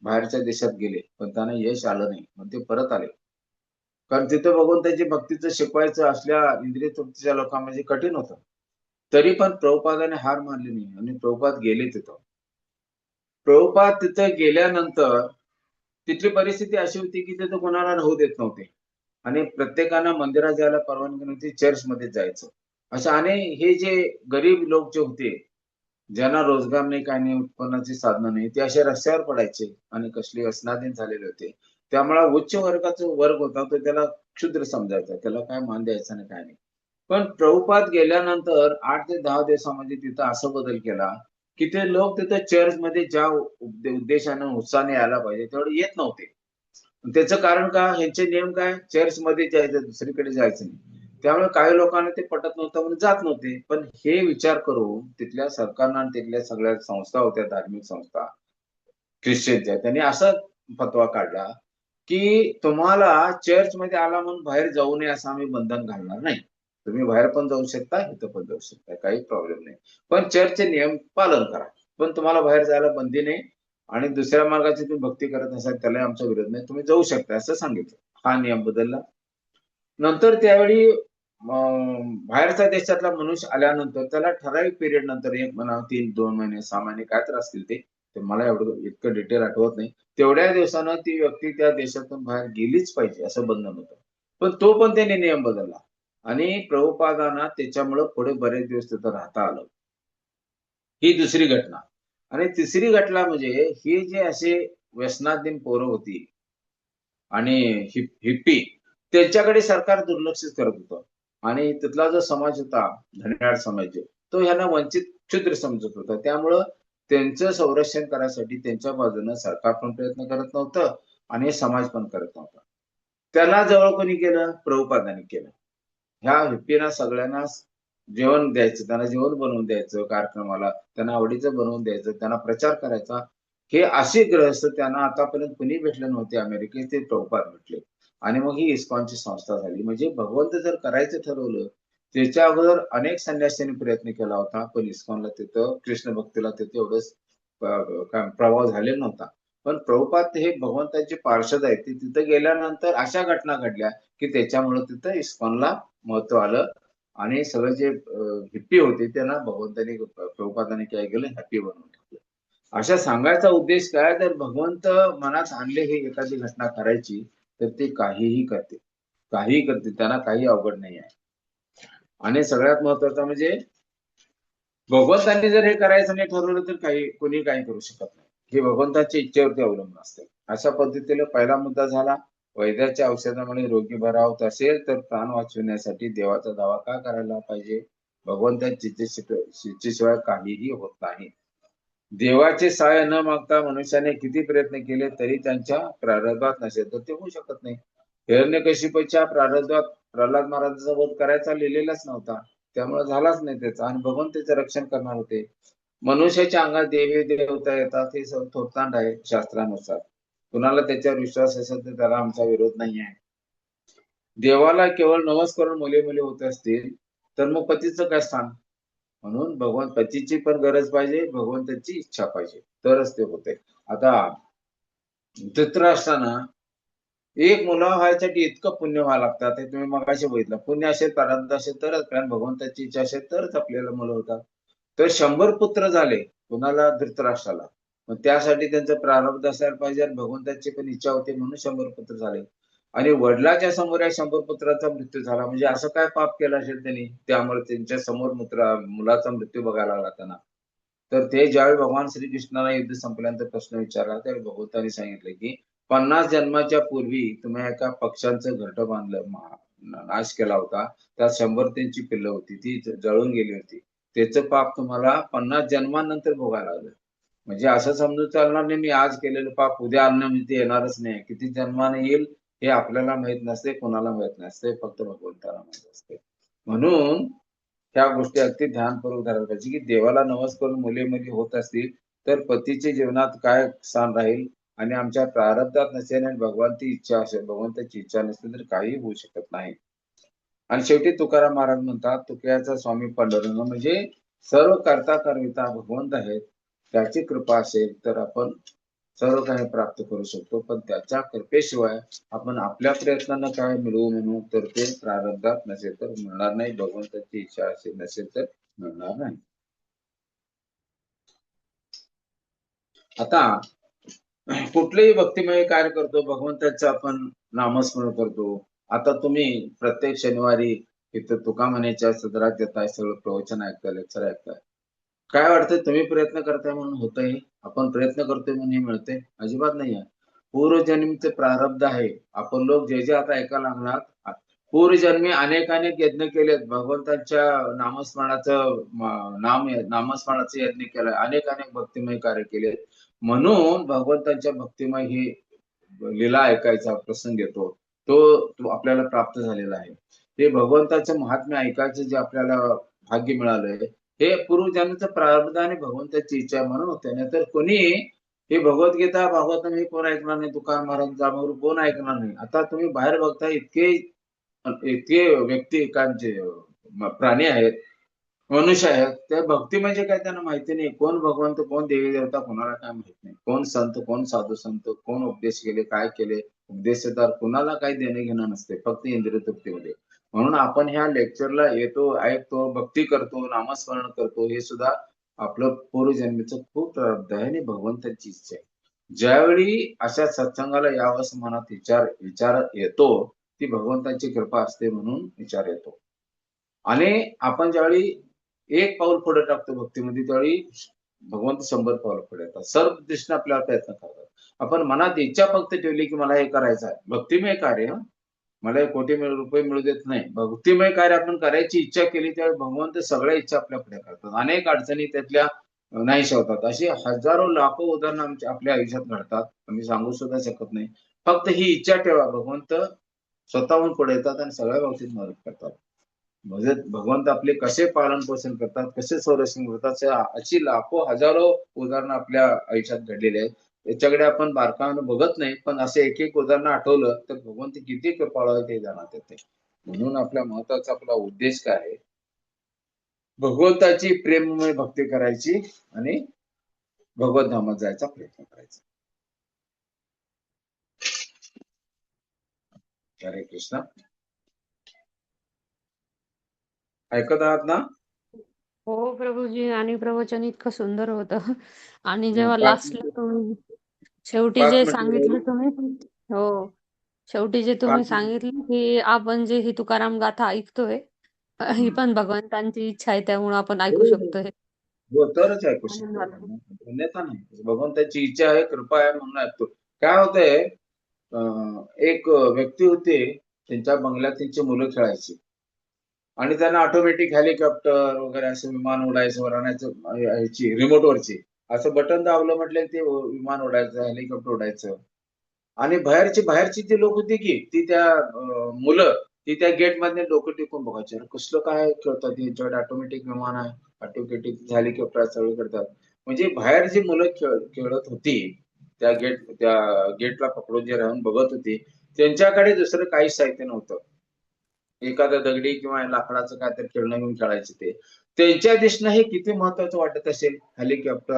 बाहेरच्या देशात गेले पण त्यांना यश आलं नाही, मग ते परत आले. कारण तिथं भगवंताची भक्तीचं शिकवायचं असल्या इंद्रिय तृप्तीच्या लोकांमध्ये कठीण होतं. तरी पण प्रभुपादाने हार मानली नाही आणि प्रभुपाद गेले तिथं. प्रभुपाद तिथं गेल्यानंतर तिथली परिस्थिती अशी होती की तिथं कोणाला राहू देत नव्हते आणि प्रत्येकानं मंदिरात जायला परवानगी नव्हती, चर्चमध्ये जायचं. अशा अनेक हे जे गरीब लोक जे होते, ज्यांना रोजगार नाही, काही नाही, उत्पन्नाची साधनं नाही, ते असे रस्त्यावर पडायचे आणि कसले व्यसनाधीन झालेले होते. त्यामुळे उच्च वर्गाचा वर्ग होता तो त्याला क्षुद्र समजायचा, त्याला काय मान द्यायचा नाही, काय नाही. पण प्रभुपाद गेल्यानंतर 8 ते 10 दिवसामध्ये तिथं असा बदल केला की ते लोक तिथं चर्चमध्ये ज्या उद्देशानं उत्साहाने यायला पाहिजे तेवढे येत नव्हते. त्याचं कारण का, ह्यांचे नियम काय, चर्चमध्ये जायचं, दुसरीकडे जायचं नाही. त्यामुळे काही लोकांना ते पटत नव्हतं म्हणून जात नव्हते. पण हे विचार करून तिथल्या सरकारनं आणि तिथल्या सगळ्या संस्था होत्या, धार्मिक संस्था ख्रिश्चनच्या, त्यांनी असा फतवा काढला की तुम्हाला चर्चमध्ये आला म्हणून बाहेर जाऊ नये असं आम्ही बंधन घालणार नाही. तुम्ही बाहेर पण जाऊ शकता, इथं पण जाऊ शकता, काही प्रॉब्लेम नाही. पण चर्चचे नियम पालन करा. पण तुम्हाला बाहेर जायला बंदी नाही आणि दुसऱ्या मार्गाची तुम्ही भक्ती करत असाल त्याला आमचा विरोध नाही, तुम्ही जाऊ शकता असं सांगितलं. हा नियम बदलला. नंतर त्यावेळी बाहेरच्या देशातला मनुष्य आल्यानंतर त्याला ठराविक पिरियड नंतर, एक म्हणा 2 महिने 6 महिने काय तर असतील ते मला एवढं इतकं डिटेल आठवत नाही, तेवढ्या दिवसानं ती व्यक्ती त्या देशातून बाहेर गेलीच पाहिजे असं बंधन होतं. पण तो पण त्यांनी नियम बदलला आणि प्रभुपादांना त्याच्यामुळं पुढे बरेच दिवस तिथं राहता आलं. ही दुसरी घटना. आणि तिसरी घटना म्हणजे ही जे असे व्यसनाधीन पोरं होती आणि हिप्पी, त्यांच्याकडे सरकार दुर्लक्ष करत होतं आणि तिथला जो समाज होता, धनाढ्य समाज, तो ह्यांना वंचित क्षुद्र समजत होता. त्यामुळं त्यांचं संरक्षण करायसाठी त्यांच्या बाजूनं सरकार पण प्रयत्न करत नव्हतं आणि समाज पण करत नव्हता. त्याला जवळ कोणी केलं, प्रभुपादांनी केलं. ह्या हिप्पीना सगळ्यांना जेवण द्यायचं, त्यांना जेवण बनवून द्यायचं, कार्यक्रमाला त्यांना आवडीचं बनवून द्यायचं, त्यांना प्रचार करायचा. हे असे ग्रहस्थ त्यांना आतापर्यंत कुणी भेटले नव्हते अमेरिकेत, ते प्रभुपाद भेटले आणि मग ही इस्कॉनची संस्था झाली. म्हणजे भगवंत जर करायचं ठरवलं, त्याच्या अगोदर अनेक संन्यासींनी प्रयत्न केला होता, पण इस्कॉनला तिथं कृष्ण भक्तीला तिथे एवढंच काय प्रभाव झालेला नव्हता. पण प्रभुपाद हे भगवंताचे पार्षद आहेत, ते तिथं गेल्यानंतर अशा घटना घडल्या की त्याच्यामुळे तिथं इस्कॉनला महत्व आलं आणि सगळे जे हिप्पी होते त्यांना भगवंतांनी प्रभुपादांनी काय केलं, हॅपी बनवून टाकलं. अशा सांगायचा उद्देश काय, तर भगवंत मनात आणले हे एखादी घटना करायची तर ते काहीही करते, काहीही करते, त्यांना काही अवघड नाही आहे. आणि सगळ्यात महत्वाचं म्हणजे भगवंतांनी जर हे करायचं नाही ठरवलं तर कोणी काही करू शकत नाही. हे भगवंताच्या इच्छेवरती अवलंबून असते. अशा पद्धतीने पहिला मुद्दा झाला. वैद्याच्या औषधामुळे रोगी बरा होत असेल तर प्राण वाचविण्यासाठी देवाचा दावा का करायला पाहिजे? भगवंताच्या इच्छेशिवाय काहीही होत नाही. देवाचे सहाय्य न मागता मनुष्याने किती प्रयत्न केले तरी त्यांच्या प्रारब्धात नसेल तर ते होऊ शकत नाही. हिरण्यकशिपूच्या प्रारब्धात प्रल्हाद महाराजांचा वध करायचा लिहिलेलाच नव्हता, त्यामुळे झालाच नाही त्याचा आणि भगवंत त्याचं रक्षण करणार होते. मनुष्याच्या अंगात देवी देवता येतात हे थोपतांड आहे शास्त्रानुसार. कुणाला त्याच्यावर विश्वास असेल तर त्याला आमचा विरोध नाही आहे. देवाला केवळ नवस करून मुले मुली होत असतील तर मग पतीचं काय स्थान? म्हणून भगवान पतीची पण गरज पाहिजे, भगवंताची इच्छा पाहिजे, तरच ते होते. आता धृतराष्ट्रानं एक मुलगा व्हायसाठी इतकं पुण्य व्हावं लागतं. ते तुम्ही मगाशी बघितलं, पुण्य असेल प्रारब्ध असेल तरच, कारण भगवंताची इच्छा असेल तरच आपल्याला मुलं होतात. तर 100 पुत्र झाले कुणाला, धृतराष्ट्राला. मग त्यासाठी त्यांचं प्रारब्ध असायला पाहिजे आणि भगवंताची पण इच्छा होती म्हणून 100 पुत्र झाले. आणि वडिलाच्या समोर या 100 पुत्राचा मृत्यू झाला, म्हणजे असं काय पाप केलं असेल त्यांनी, त्यामुळे त्यांच्या समोर मुलाचा मृत्यू बघायला लागला त्यांना. तर ते ज्यावेळी भगवान श्रीकृष्णाला युद्ध संपल्यानंतर प्रश्न विचारला त्यावेळी भगवंतांनी सांगितलं की 50 जन्माच्या पूर्वी तुम्ही एका पक्ष्यांचं घरटं बांधलं, नाश केला होता. त्यात 100 त्यांची पिल्लं होती, ती जळून गेली होती. त्याचं पाप तुम्हाला 50 जन्मानंतर भोगायला लागलं. म्हणजे असं समजून चालणार नाही, मी आज केलेलं पाप उद्या ते येणारच नाही. किती जन्माने येईल हे आपल्याला माहित नसते, कोणाला माहित नसते, फक्त भगवंताला माहित असते. म्हणून ह्या गोष्टी अगदी ध्यानपूर्वक धरायला पाहिजे की देवाला नवस करून मुली होत असतील तर पतीच्या जीवनात काय स्थान राहील, आणि आमच्या प्रारब्धात नसेल आणि भगवंताची इच्छा असेल, भगवंताची इच्छा नसेल तर काही होऊ शकत नाही. आणि शेवटी तुकाराम महाराज म्हणतात, तुकयाचा स्वामी पांडुरंग म्हणजे सर्व करता करविता भगवंत आहेत. त्याची कृपा असेल तर आपण सर्व काही प्राप्त करू शकतो, पण त्याच्या कृपेशिवाय आपण आपल्या प्रयत्नानं काय मिळवू म्हणू तर ते प्रारब्धात नसेल तर मिळणार नाही, भगवंताची इच्छा असेल नसेल तर मिळणार नाही. आता कुठलेही भक्तिमय कार्य करतो, भगवंताचं आपण नामस्मरण करतो. आता तुम्ही प्रत्येक शनिवारी इथं तुका म्हणायच्या सदरात येताय, सगळं प्रवचन ऐकताय, लेक्चर ऐकताय. काय वाटतंय, तुम्ही प्रयत्न करताय म्हणून होतंय, आपण प्रयत्न करतोय म्हणून हे मिळते? अजिबात नाही आहे. पूर्वजन्मीचे प्रारब्ध आहे. आपण लोक जे जे आता ऐकायला लागणार, पूर्वजन्मी अनेक यज्ञ केलेत, भगवंताच्या नामस्मरणाचं नामस्मरणाचे यज्ञ केलाय, अनेक भक्तिमय कार्य केले, म्हणून भगवंताच्या भक्तिमय ही लीला ऐकायचा प्रसंग येतो, तो आपल्याला प्राप्त झालेला आहे. ते भगवंताचं महात्म्य ऐकायचं जे आपल्याला भाग्य मिळालंय, हे पूर्वजन्माचं प्रारब्ध आणि भगवंताची इच्छा म्हणून होते. नाहीतर कोणी हे भगवद्गीता भागवतम हे कोण ऐकणार नाही, तुकाराम महाराजांचं कोण ऐकणार नाही. आता तुम्ही बाहेर बघता इतके इतके व्यक्ती एकांचे प्राणी आहेत, मनुष्य आहेत, त्या भक्ती म्हणजे काय त्यांना माहिती नाही. कोण भगवंत, कोण देवी देवता कोणाला काय माहित नाही. कोण संत, कोण साधू संत, कोण उपदेश केले, काय केले, उपदेशदार कोणाला काही देणे घेणं नसते, फक्त इंद्रिय तृप्तीमध्ये. म्हणून आपण ह्या लेक्चरला येतो, ऐकतो, भक्ती करतो, नामस्मरण करतो, हे सुद्धा आपलं पूर्वजन्मीचं खूप प्रारब्ध आहे आणि भगवंताची इच्छा आहे. ज्यावेळी अशा सत्संगाला यावंस मनात विचार येतो, ती भगवंताची कृपा असते म्हणून विचार येतो. आणि आपण ज्यावेळी एक पाऊल पुढे टाकतो भक्तीमध्ये, त्यावेळी भगवंत 100 पाऊल पुढे येतात. सर्व दृष्टीने आपल्याला प्रयत्न करतात. आपण मनात इच्छा फक्त ठेवली की मला हे करायचं आहे, भक्तिमय कार्य, मला हे कोटी रुपये मिळू देत नाही, भक्तिमय कार्य आपण करायची इच्छा केली त्यावेळी भगवंत सगळ्या इच्छा आपल्या पुढे करतात. अनेक अडचणी त्यातल्या नाहीशा होतात. अशी हजारो लाखो उदाहरणं आपल्या आयुष्यात घडतात, आम्ही सांगू सुद्धा शकत नाही. फक्त ही इच्छा ठेवा, भगवंत स्वतःहून पुढे येतात आणि सगळ्या बाबतीत मदत करतात. म्हणजे भगवंत आपले कसे पालन पोषण करतात, कसे संरक्षण करतात, अशी लाखो हजारो उदाहरणं आपल्या आयुष्यात घडलेली आहेत. याच्याकडे आपण बारकाईने बघत नाही, पण असे एक उदाहरण आठवलं तर भगवंत किती कृपाळू आहे ते जाणवत येते. म्हणून आपला महत्वाचा आपला उद्देश काय आहे, भगवंताची प्रेममय भक्ती करायची आणि भगवत धामात जायचा प्रयत्न करायचा. हरे कृष्ण. ऐकत आहात ना? हो प्रभूजी, आणि प्रवचन इतकं सुंदर होतं. आणि जेव्हा 5 लास्टला मिनिट तुम्ही शेवटी 5 जे मिनिट सांगितलं राहिली. तुम्ही, हो, शेवटी जे तुम्ही 5 मिनिट. सांगितलं की आपण जे ही तुकाराम गाथा ऐकतोय, ही पण भगवंतांची इच्छा आहे, त्यामुळे आपण ऐकू शकतोय. हो, तरच ऐकू आनंद शकतो, झाला. अन्यथा नाही. भगवंताची इच्छा आहे, कृपा आहे म्हणून ऐकतो. काय होतंय, एक व्यक्ती होते, त्यांच्या बंगल्यात त्यांची मुलं खेळायची आणि त्यांना ऑटोमॅटिक हेलिकॉप्टर वगैरे असं विमान उडायचं, वरणाचं ह्याची रिमोट वरची असं बटन दाबलं म्हटलं ते विमान उडायचं, हेलिकॉप्टर उडायचं. आणि बाहेरची ती लोक होती की ती त्या मुलं ती त्या गेट मध्ये डोकं टिकून बघायची, अरे कसलं काय खेळतात, यांच्याकडे ऑटोमॅटिक विमान आहे, ऑटोमॅटिक हेलिकॉप्टर सगळं करतात. म्हणजे बाहेर जी मुलं खेळत होती, त्या गेटला पकडून जे राहून बघत होती, त्यांच्याकडे दुसरं काहीच साहित्य नव्हतं. एखादा दगडी किंवा लाकडाचं काहीतरी खेळणं घेऊन खेळायचे ते. त्यांच्या दिसणं हे किती महत्वाचं वाटत असेल, हेलिकॉप्टर,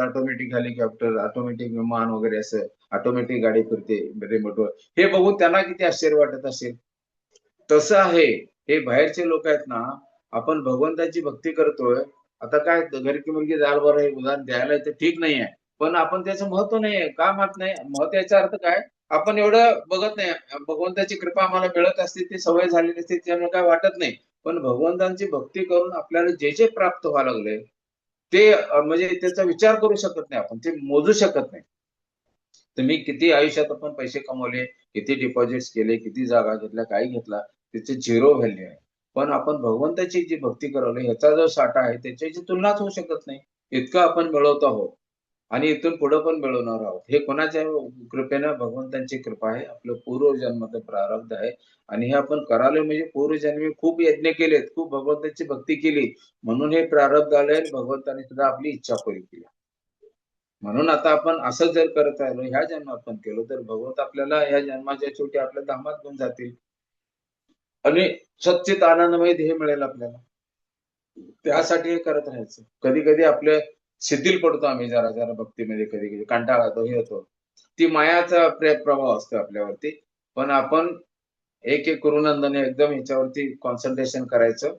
ऑटोमॅटिक विमान वगैरे, असं ऑटोमॅटिक गाडी फिरते रिमोटवर, हे बघून त्यांना किती आश्चर्य वाटत असेल. तसं आहे, हे बाहेरचे लोक आहेत ना, आपण भगवंताची भक्ती करतोय. आता काय, घर की मुलगी जाल बरं हे उदाहरण द्यायला तर ठीक नाहीये, पण आपण त्याचं महत्व नाहीये का माहित नाही. महत्व याचा अर्थ काय, आपण एवढं बघत नाही. भगवंताची कृपा आम्हाला मिळत असते, ती सवय झालेली असते, त्यामुळे काय वाटत नाही. पण भगवंतांची भक्ती करून आपल्याला जे जे प्राप्त व्हायला लागले ते म्हणजे त्याचा विचार करू शकत नाही, आपण ते मोजू शकत नाही. तुम्ही किती आयुष्यात आपण पैसे कमवले, किती डिपॉझिट्स केले, किती जागा घेतल्या, काय घेतला, त्याचे झिरो व्हॅल्यू आहे. पण आपण भगवंताची जी भक्ती करवली ह्याचा जो साठा आहे त्याच्याची तुलनाच होऊ शकत नाही. इतकं आपण मिळवतो आहोत आणि इथून पुढे पण मिळवणार आहोत. हे कोणाच्या कृपेनं? भगवंतांची कृपा आहे. आपलं पूर्वजन्माचं प्रारब्ध आहे आणि हे आपण करालोय म्हणजे पूर्वजन्मी खूप यज्ञ केलेत, खूप भगवंताची भक्ती केली म्हणून हे प्रारब्ध आलंय. भगवंताने सुद्धा आपली इच्छा पुरी केली. म्हणून आता आपण असं जर करत राहिलो, ह्या जन्मात पण केलो तर भगवंत आपल्याला ह्या जन्माच्या शेवटी आपल्या धामात घेऊन जातील आणि सच्चित आनंदमय ध्येय मिळेल आपल्याला. त्यासाठी हे करत राहायचं. कधी कधी आपले शिथिल पडतो आम्ही जरा जरा भक्तीमध्ये, कधी कधी कंटाळा येतो, हे होतो. ती मायाचा प्रभाव असतो आपल्यावरती. पण आपण एक एक करून एकदम ह्याच्यावरती कॉन्सन्ट्रेशन करायचं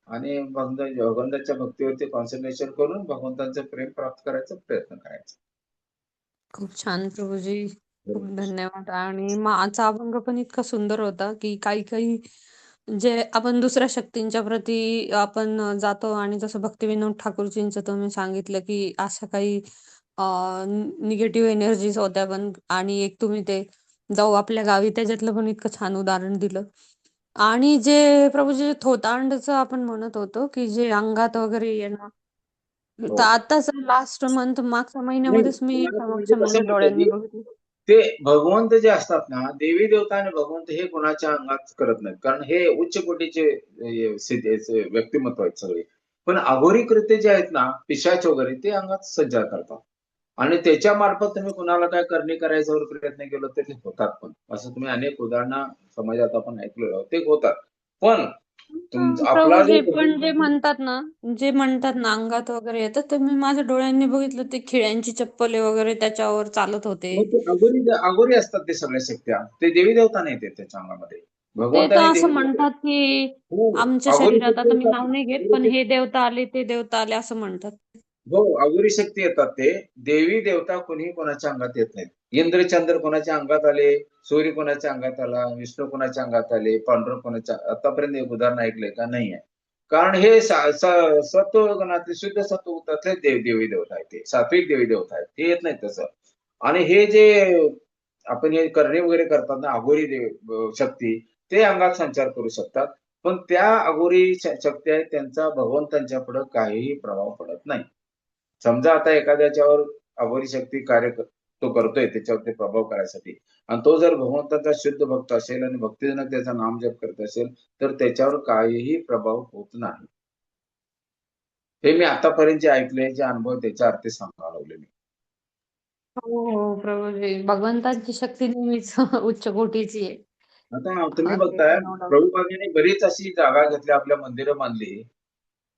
आणि भगवंताच्या भक्तीवरती कॉन्सन्ट्रेशन करून भगवंतांचं प्रेम प्राप्त करायचा प्रयत्न करायचा. खूप छान प्रभूजी. खूप धन्यवाद. आणि आजचा अभंग पण इतका सुंदर होता की काही काही जे आपण दुसऱ्या शक्तींच्या प्रती आपण जातो, आणि जसं भक्तिविनोद ठाकूरजींचं तुम्ही सांगितलं की असं काही निगेटिव्ह एनर्जीज होत्या पण, आणि एक तुम्ही ते जाऊ आपल्या गावी त्याच्यातलं पण इतकं छान उदाहरण दिलं. आणि जे प्रभूजी थोतांडचं आपण म्हणत होतो की जे अंगात वगैरे येणं, तर हो. आताच लास्ट मंथ मागच्या नाही, महिन्यामध्येच मी मला समक्ष म्हणजे कसं माझ्या म्हणतात डोळ्यांनी की बघितलं. ते भगवंत जे असतात ना, देवी देवता आणि भगवंत हे कोणाच्या अंगात करत नाहीत. कारण हे उच्च कोटीचे व्यक्तिमत्व आहेत सगळे. पण अघोरी कृत्य जे आहेत ना, पिशाच वगैरे, ते अंगात सज्जा करतात. आणि त्याच्या मार्फत तुम्ही कुणाला काय करणी करायचा जर प्रयत्न केला तर ते होतात पण. असं तुम्ही अनेक उदाहरणं समाजात आपण ऐकलेलं आहोत. ते होतात. पण आपला जो प्रभूजी पण जे भगवंत म्हणतात ना, अंगात वगैरे येतं, ते मी माझ्या डोळ्यांनी बघितलं. ते खिळ्यांची चप्पले वगैरे त्याच्यावर चालत होते. मग ते अघोरी असतात ते सगळ्या शक्त्या. ते देवी देवता नाही येत त्याच्या अंगामध्ये. ते तर भगवंताने असं देवी देवता. म्हणतात की हो, आमच्या अघोरी शरीरात, शक्ती आता मी येतात. नाव नाही घेत, पण अघोरी हे देवता आले, ते देवता आले असं म्हणतात. हो, अघोरी शक्ती येतात ते. देवी देवता कोणी कोणाच्या अंगात येत नाहीत. इंद्र चंद्र कोणाच्या अंगात आले, सूर्य कोणाच्या अंगात आला, विष्णू कोणाच्या अंगात आले, पांडुरंग कोणाच्या, आतापर्यंत एक उदाहरण ऐकलंय का? नाही आहे. कारण हे सत्वगुणातले, शुद्ध सत्वगुणातले देवी देवता आहेत, ते सात्विक देवी देवता आहेत, ते येत नाहीत तसं. आणि हे जे आपण हे करणे वगैरे करतात ना, अघोरी शक्ती, ते अंगात संचार करू शकतात. पण त्या अघोरी शक्ती आहेत त्यांचा भगवंतांच्या पुढे काहीही प्रभाव पडत नाही. समजा आता एखाद्याच्यावर अघोरी शक्ती तो करतोय त्याच्यावरती प्रभाव करायसाठी, आणि तो जर भगवंताचा शुद्ध भक्त असेल आणि भक्तीजनक त्याचा नामजप करत असेल तर त्याच्यावर काहीही प्रभाव होत नाही. हे मी आतापर्यंत जे ऐकले, जे अनुभव, त्याच्या अर्थी सांगायला लागले मी. हो, हो, प्रभूजी. भगवंताची शक्ती नेहमीच उच्च कोटीची आहे. आता तुम्ही ते बघताय, नो डाऊट. प्रभुपादांनी बरीच अशी जागा घेतली, आपल्या मंदिरं बांधली.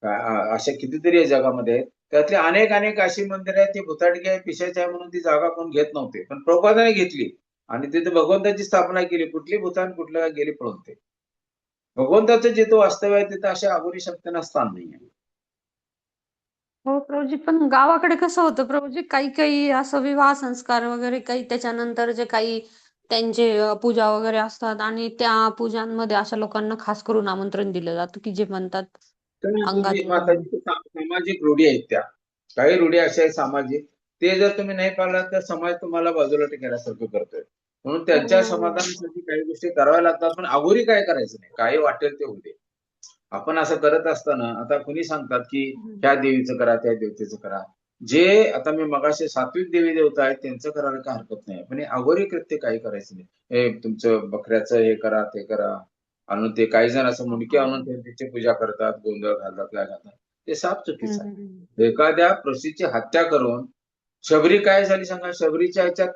अशा कितीतरी आहे जगामध्ये. त्यातली अनेक अनेक अशी मंदिरं आहेत, ती भुताटकी आहे, पिशाच आहे म्हणून ती जागा कोण घेत नव्हते. पण प्रभुपादाने घेतली आणि तिथे भगवंताची स्थापना केली. कुठली भूतान कुठल्या गेली पळून ते. भगवंताचं जिथं वास्तव्य आहे तिथं अशा अघोरी शक्तींना स्थान नाहीये. हो प्रभूजी, पण गावाकडे कसं होतं प्रभूजी, काही काही असं विवाह संस्कार वगैरे, काही त्याच्यानंतर जे काही त्यांचे पूजा वगैरे असतात, आणि त्या पूजांमध्ये अशा लोकांना खास करून आमंत्रण दिलं जातं की जे म्हणतात तर अंगात येणं म्हणून. माताजी सामाजिक रूढी आहेत त्या. काही रूढी अशा आहेत सामाजिक, ते जर तुम्ही नाही पाळलात तर समाज तुम्हाला बाजूला टेकल्यासारखं करतोय. म्हणून त्यांच्या हो. समाधानासाठी काही गोष्टी कराव्या लागतात. पण अघोरी काय करायचं नाही. काही वाटेल ते होऊ दे. आपण असं करत असताना आता कुणी सांगतात की हम्म. ह्या देवीचं करा, त्या देवतेचं करा. जे आता मी मगाशी सात्विक देवी देवता आहेत त्यांचं करायला काय हरकत नाही. पण हे अघोरी कृत्य काही करायचं नाही. हे तुमचं बकऱ्याचं हे करा, ते करा. आणून ते काही जण असं मुंडके आणून त्याची पूजा करतात, गोंधळ घालतात, काय घालतात. ते साफ हम्म, चुकीचं हम्म. आहे. एखाद्या प्रसूतीची हत्या करून, शबरी काय झाली सांगा? शबरीच्या ह्याच्यात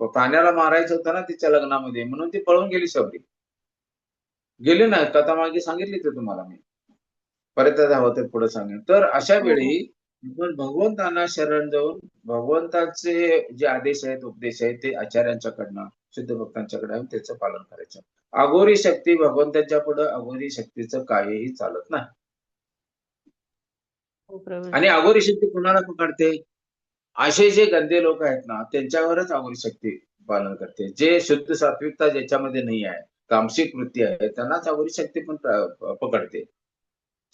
प्राण्याला मारायचं होतं ना तिच्या लग्नामध्ये, म्हणून ती पळून गेली शबरी. गेली ना, कथा मागे सांगितली ते तुम्हाला मी. परत हवं तर पुढे सांगेन. तर अशा हो, वेळी हो. आपण भगवंतांना शरण जाऊन भगवंताचे जे आदेश आहेत, उपदेश आहेत, ते आचार्यांच्याकडनं, शुद्ध भक्तांच्याकडे आहे, त्याचं पालन करायचं. अघोरी शक्ती भगवंताच्या पुढे, अघोरी शक्तीचं काहीही चालत नाही. हो आणि प्रभूजी. अघोरी शक्ती कुणाला पकडते? असे जे गंदे लोक आहेत ना, त्यांच्यावरच अघोरी शक्ती पालन करते. जे शुद्ध सात्विकता ज्याच्यामध्ये नाही आहे, तामसिक वृत्ती आहे, त्यांनाच अघोरी शक्ती पण पकडते.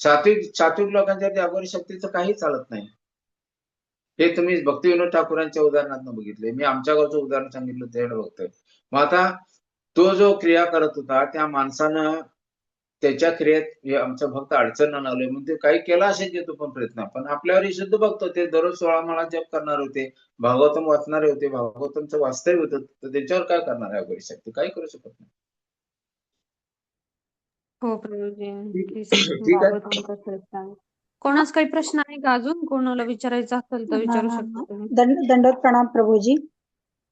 सात्विक सात्विक लोकांच्या अघोरी शक्तीचं काही चालत नाही. हे तुम्ही भक्तिविनोद ठाकूरांच्या उदाहरणातून बघितले. मी आमच्या गावचं उदाहरण सांगितलं त्याकडे बघतोय. मग आता तो जो क्रिया करत होता त्या माणसानं त्याच्या क्रियेत हे आमचं भक्त अडचण आणवले म्हणून ते काही केला असेल की तो पण प्रयत्न, पण आपल्यावर शुद्ध बघतो ते दररोज 16 माळा जप करणार होते, भागवतम वाचणारे होते, भागवतमचं वास्तव्य होतं, तर त्याच्यावर काय करणार आहे अघोरी शक्ती? काही करू शकत नाही. हो प्रभूजी, ठीक नक्कीच ठीक आहे. भागवतांचा श्रेष्ठ आहे. कोणास काही प्रश्न आहे का अजून? कोणाला विचारायचा असेल तर विचारू शकता तुम्ही. दंडवत प्रणाम प्रभूजी.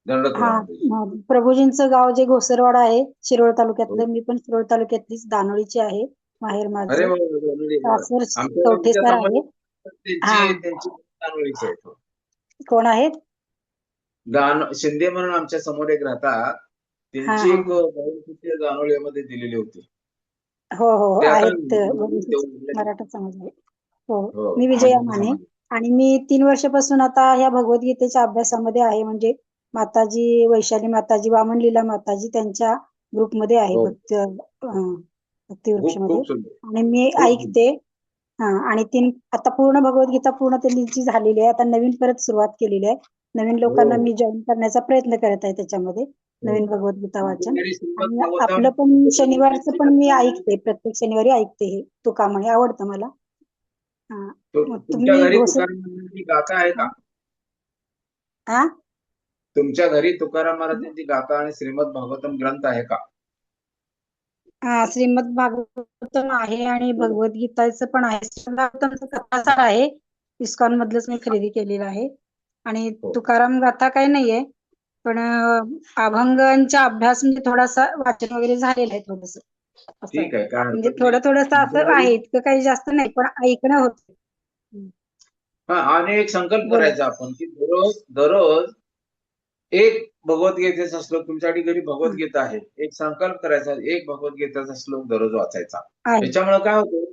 दंडवत हा, प्रणाम. प्रभूजींचं गाव जे घोसरवाडा आहे शिरोळ तालुक्यातलं, मी पण शिरोळ तालुक्यातलीच दानोळीची आहे. माहेर अरे माझं वा, दानोळी. सासर आमच्या कवठेसर आहे. हा, त्यांची दानोळीच आहे तो. कोण आहेत? शिंदे म्हणून आमच्या समोर एक राहतात, हा त्यांची हा एक भाऊ दानोळीमध्ये दिलेली होती. हो हो हो, ते आता आहेत मराठा समाज आहे. हो, हो, मी विजया माने. आणि मी 3 वर्षापासून आता ह्या भगवद्गीतेच्या अभ्यासामध्ये आहे. म्हणजे माताजी वैशाली माताजी, वामन लीला माताजी त्यांच्या ग्रुपमध्ये आहे, हो. भक्ती खूप वृक्षमध्ये. खूप सुंदर. आणि मी खूप ऐकते. हा, आणि आता पूर्ण भगवद्गीता पूर्ण त्यांची झालेली आहे. आता नवीन परत सुरुवात केलेली आहे. नवीन लोकांना हो. मी जॉईन करण्याचा प्रयत्न करत आहे त्याच्यामध्ये, नवीन हो. भगवद्गीता वाचन. आमच्या घरी श्रीमद आणि भागवतम आपलं पण शनिवारचं पण मी ऐकते, प्रत्येक शनिवारी ऐकते. हे तुका म्हणे आवडतं मला. हा, मग तुमच्या तुम्ही घरी घोष तुकाराम महाराजांची गाथा आहे का? हा तुमच्या घरी तुकाराम महाराजांची गाथा आणि श्रीमद भागवतम ग्रंथ आहे का? हा, श्रीमद भागवतम आहे आणि भगवद्गीताचं पण आहे. श्रीमद भागवतमचं कथासार आहे, इस्कॉन मधलंच मी खरेदी केलेलं आहे. आणि हो. तुकाराम गाथा काही नाहीये, पण अभंगांचा अभ्यास म्हणजे थोडासा वाचन वगैरे झालेलं आहे थोडस. असं आहे. ठीक आहे, काय म्हणजे हरकत थोडं नाही. थोडस तुमच्या असं घरी आहे, इतकं काही जास्त नाही, पण ऐकणं होतं. हा, आणि एक संकल्प बोला. करायचा आपण की दररोज दररोज एक भगवद्गीतेचा श्लोक, तुमच्याकडे घरी भगवद्गीता आहे, एक संकल्प करायचा, एक भगवद्गीतेचा श्लोक दररोज वाचायचा. आहे. त्याच्यामुळे काय होतं,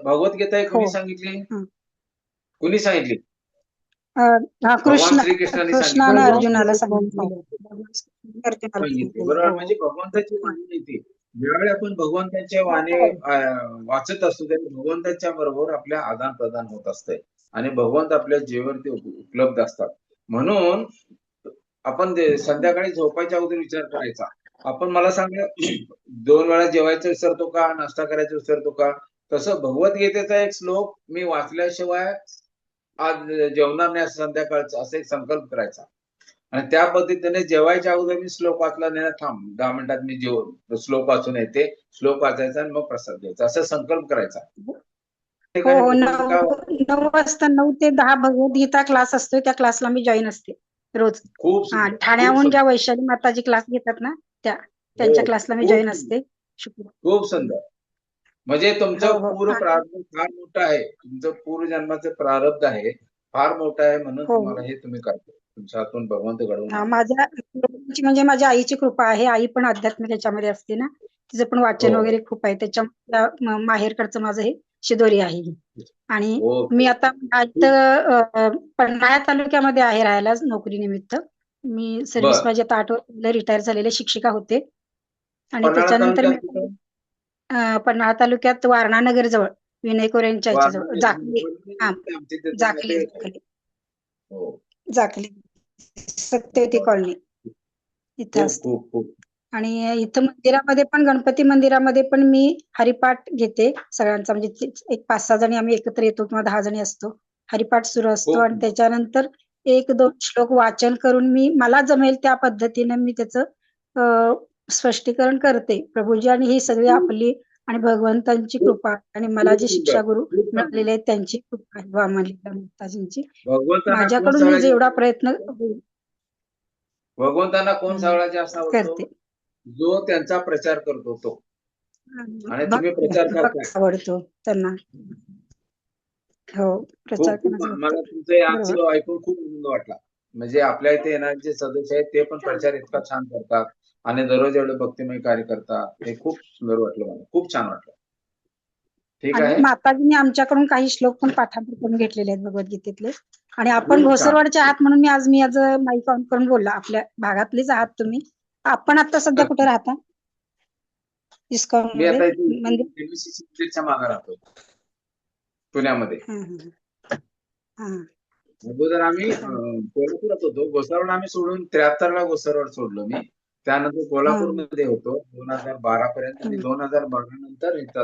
भगवद्गीता ही हो. कुणी सांगितली? हं. कुणी सांगितली? हा, भगवान श्रीकृष्णाने कृष्णानं सांगितली. अर्जुनाला सांगितलं. अर्जुनाला सांगितले, सांगितलेलं. बरोबर. हो. म्हणजे भगवंताची वाणी येते. ज्यावेळी आपण भगवंताच्या वाणी हो. वाचत असतो त्यावेळी भगवंताच्या बरोबर आपल्या आदान प्रदान होत असते आणि भगवंत आपल्या जीवनावरती उपलब्ध असतात. म्हणून आपण संध्याकाळी झोपायच्या अगोदर विचार करायचा, आपण मला सांगा 2 वेळा जेवायचं विसरतो का, नाश्ता करायचं विसरतो का? तसं भगवद्गीतेचा एक श्लोक मी वाचल्याशिवाय आज जेवणार नाही असं संध्याकाळचं असं एक संकल्प करायचा. आणि त्या पद्धतीने जेवायच्या अगोदर मी श्लोक वाचला नाही ना, थांब 10 मिनिटात मी श्लोक वाचून येते, श्लोक वाचायचा आणि मग प्रसाद घ्यायचा, असा संकल्प करायचा. हो ठिकाणी हो, लोकांचं काय वाटतं? 9 वाजता 9 ते 10 भगवद्गीता क्लास असतो, त्या क्लासला मी जॉईन असते रोज. खूप हा, सुंदर, खूप ठाण्याहून ज्या सुंदर. वैशाली माताजी क्लास घेतात ना, हो, त्यांच्या क्लासला मी खूप जॉईन सुंदर, असते शुक्रवार. खूप सुंदर. म्हणजे तुमचं हो हो. पूर्व प्रारब्ध फार मोठं आहे, तुमचं पूर्वजन्माचं प्रारब्ध आहे फार मोठं आहे, म्हणून हो तुम्हाला हे तुम्ही करता. तुमच्या हातून भगवंत घडवून हा, आणतो. माझ्या म्हणजे माझ्या आईची कृपा आहे. आई पण आध्यात्मिक याच्यामध्ये असते ना, तिचं पण वाचन हो. वगैरे खूप आहे. त्याच्या माहेरकडचं माझं हे शिदोरी आहे ही. आणि मी ओके. आता पन्हाळा तालुक्यामध्ये आहे राहायला नोकरीनिमित्त. मी सर्व्हिस बर. माझी आता 8 वर्ष रिटायर झालेले शिक्षिका होते. आणि पन्हाळा त्याच्यानंतर मी तालुक्यात कुठं? पन्हाळा तालुक्यात वारणा नगर जवळ, विनय कोरेंच्या याच्याजवळ, जाकली. हा, आमच्या तिथं जाकली नातेवाईक आहेत. हो. जाकली सत्यवती कॉलनी इथं खूप असते. खूप खूप आणि इथं मंदिरामध्ये पण, गणपती मंदिरामध्ये पण मी हरिपाठ घेते सगळ्यांचा. म्हणजे एक 5-6 जणी आम्ही एकत्र येतो किंवा 10 जणी असतो. हरिपाठ सुरू असतो खूप आणि त्याच्यानंतर 1-2 श्लोक वाचन करून मला जमेल त्या पद्धतीने मी त्याचं स्पष्टीकरण करते प्रभूजी. आणि ही सगळी आपली आणि भगवंतांची कृपा आणि मला खूप जे सुंदर, शिक्षा गुरु खूप चांगलं. मिळालेले आहेत त्यांची कृपा आहे, वामनलीला माताजींची. भगवंतांना कोण माझ्याकडून मी सगळ्यात जेवढा जास्त प्रयत्न भगवंतांना कोण सगळ्यात जास्त आवडतो? करते. जो त्यांचा प्रचार करतो तो. आणि तुम्ही भक्त प्रचार करताय. भक्त आवडतो त्यांना. हो, प्रचार खूप खूप करण्याचं बघतो. मला तुमचं हे आज बरोबर. ऐकून खूप आनंद वाटला. म्हणजे आपल्या इथे येणारे जे सदस्य आहेत ते पण प्रचार इतका छान करतात आणि दररोज एवढं भक्तिमय कार्य करतात. हे खूप सुंदर वाटलं मला, खूप छान वाटलं. ठीक आणि आहे. माताजींनी आमच्याकडून काही श्लोक पण पाठांतर करून घेतलेले आहेत भगवद्गीतेतले. आणि आपण खूप छान. घोसरवाडचे आहात म्हणून मी आज माईक ऑन करून बोलला. आपल्या भागातलेच आहात तुम्ही. आपण आता सध्या कुठे राहता? इस्कॉन मी मध्ये आता इथे मंदिर? MSC मंदिरच्या मागे राहतो पुण्यामध्ये. हा. अगोदर आम्ही कोल्हापुरात होतो. गोसावरला आम्ही सोडून 73ला गोसावरवर सोडलो मी. त्यानंतर हा कोल्हापूरमध्ये होतो 2012 पर्यंत आणि हम्म. 2012 नंतर इथं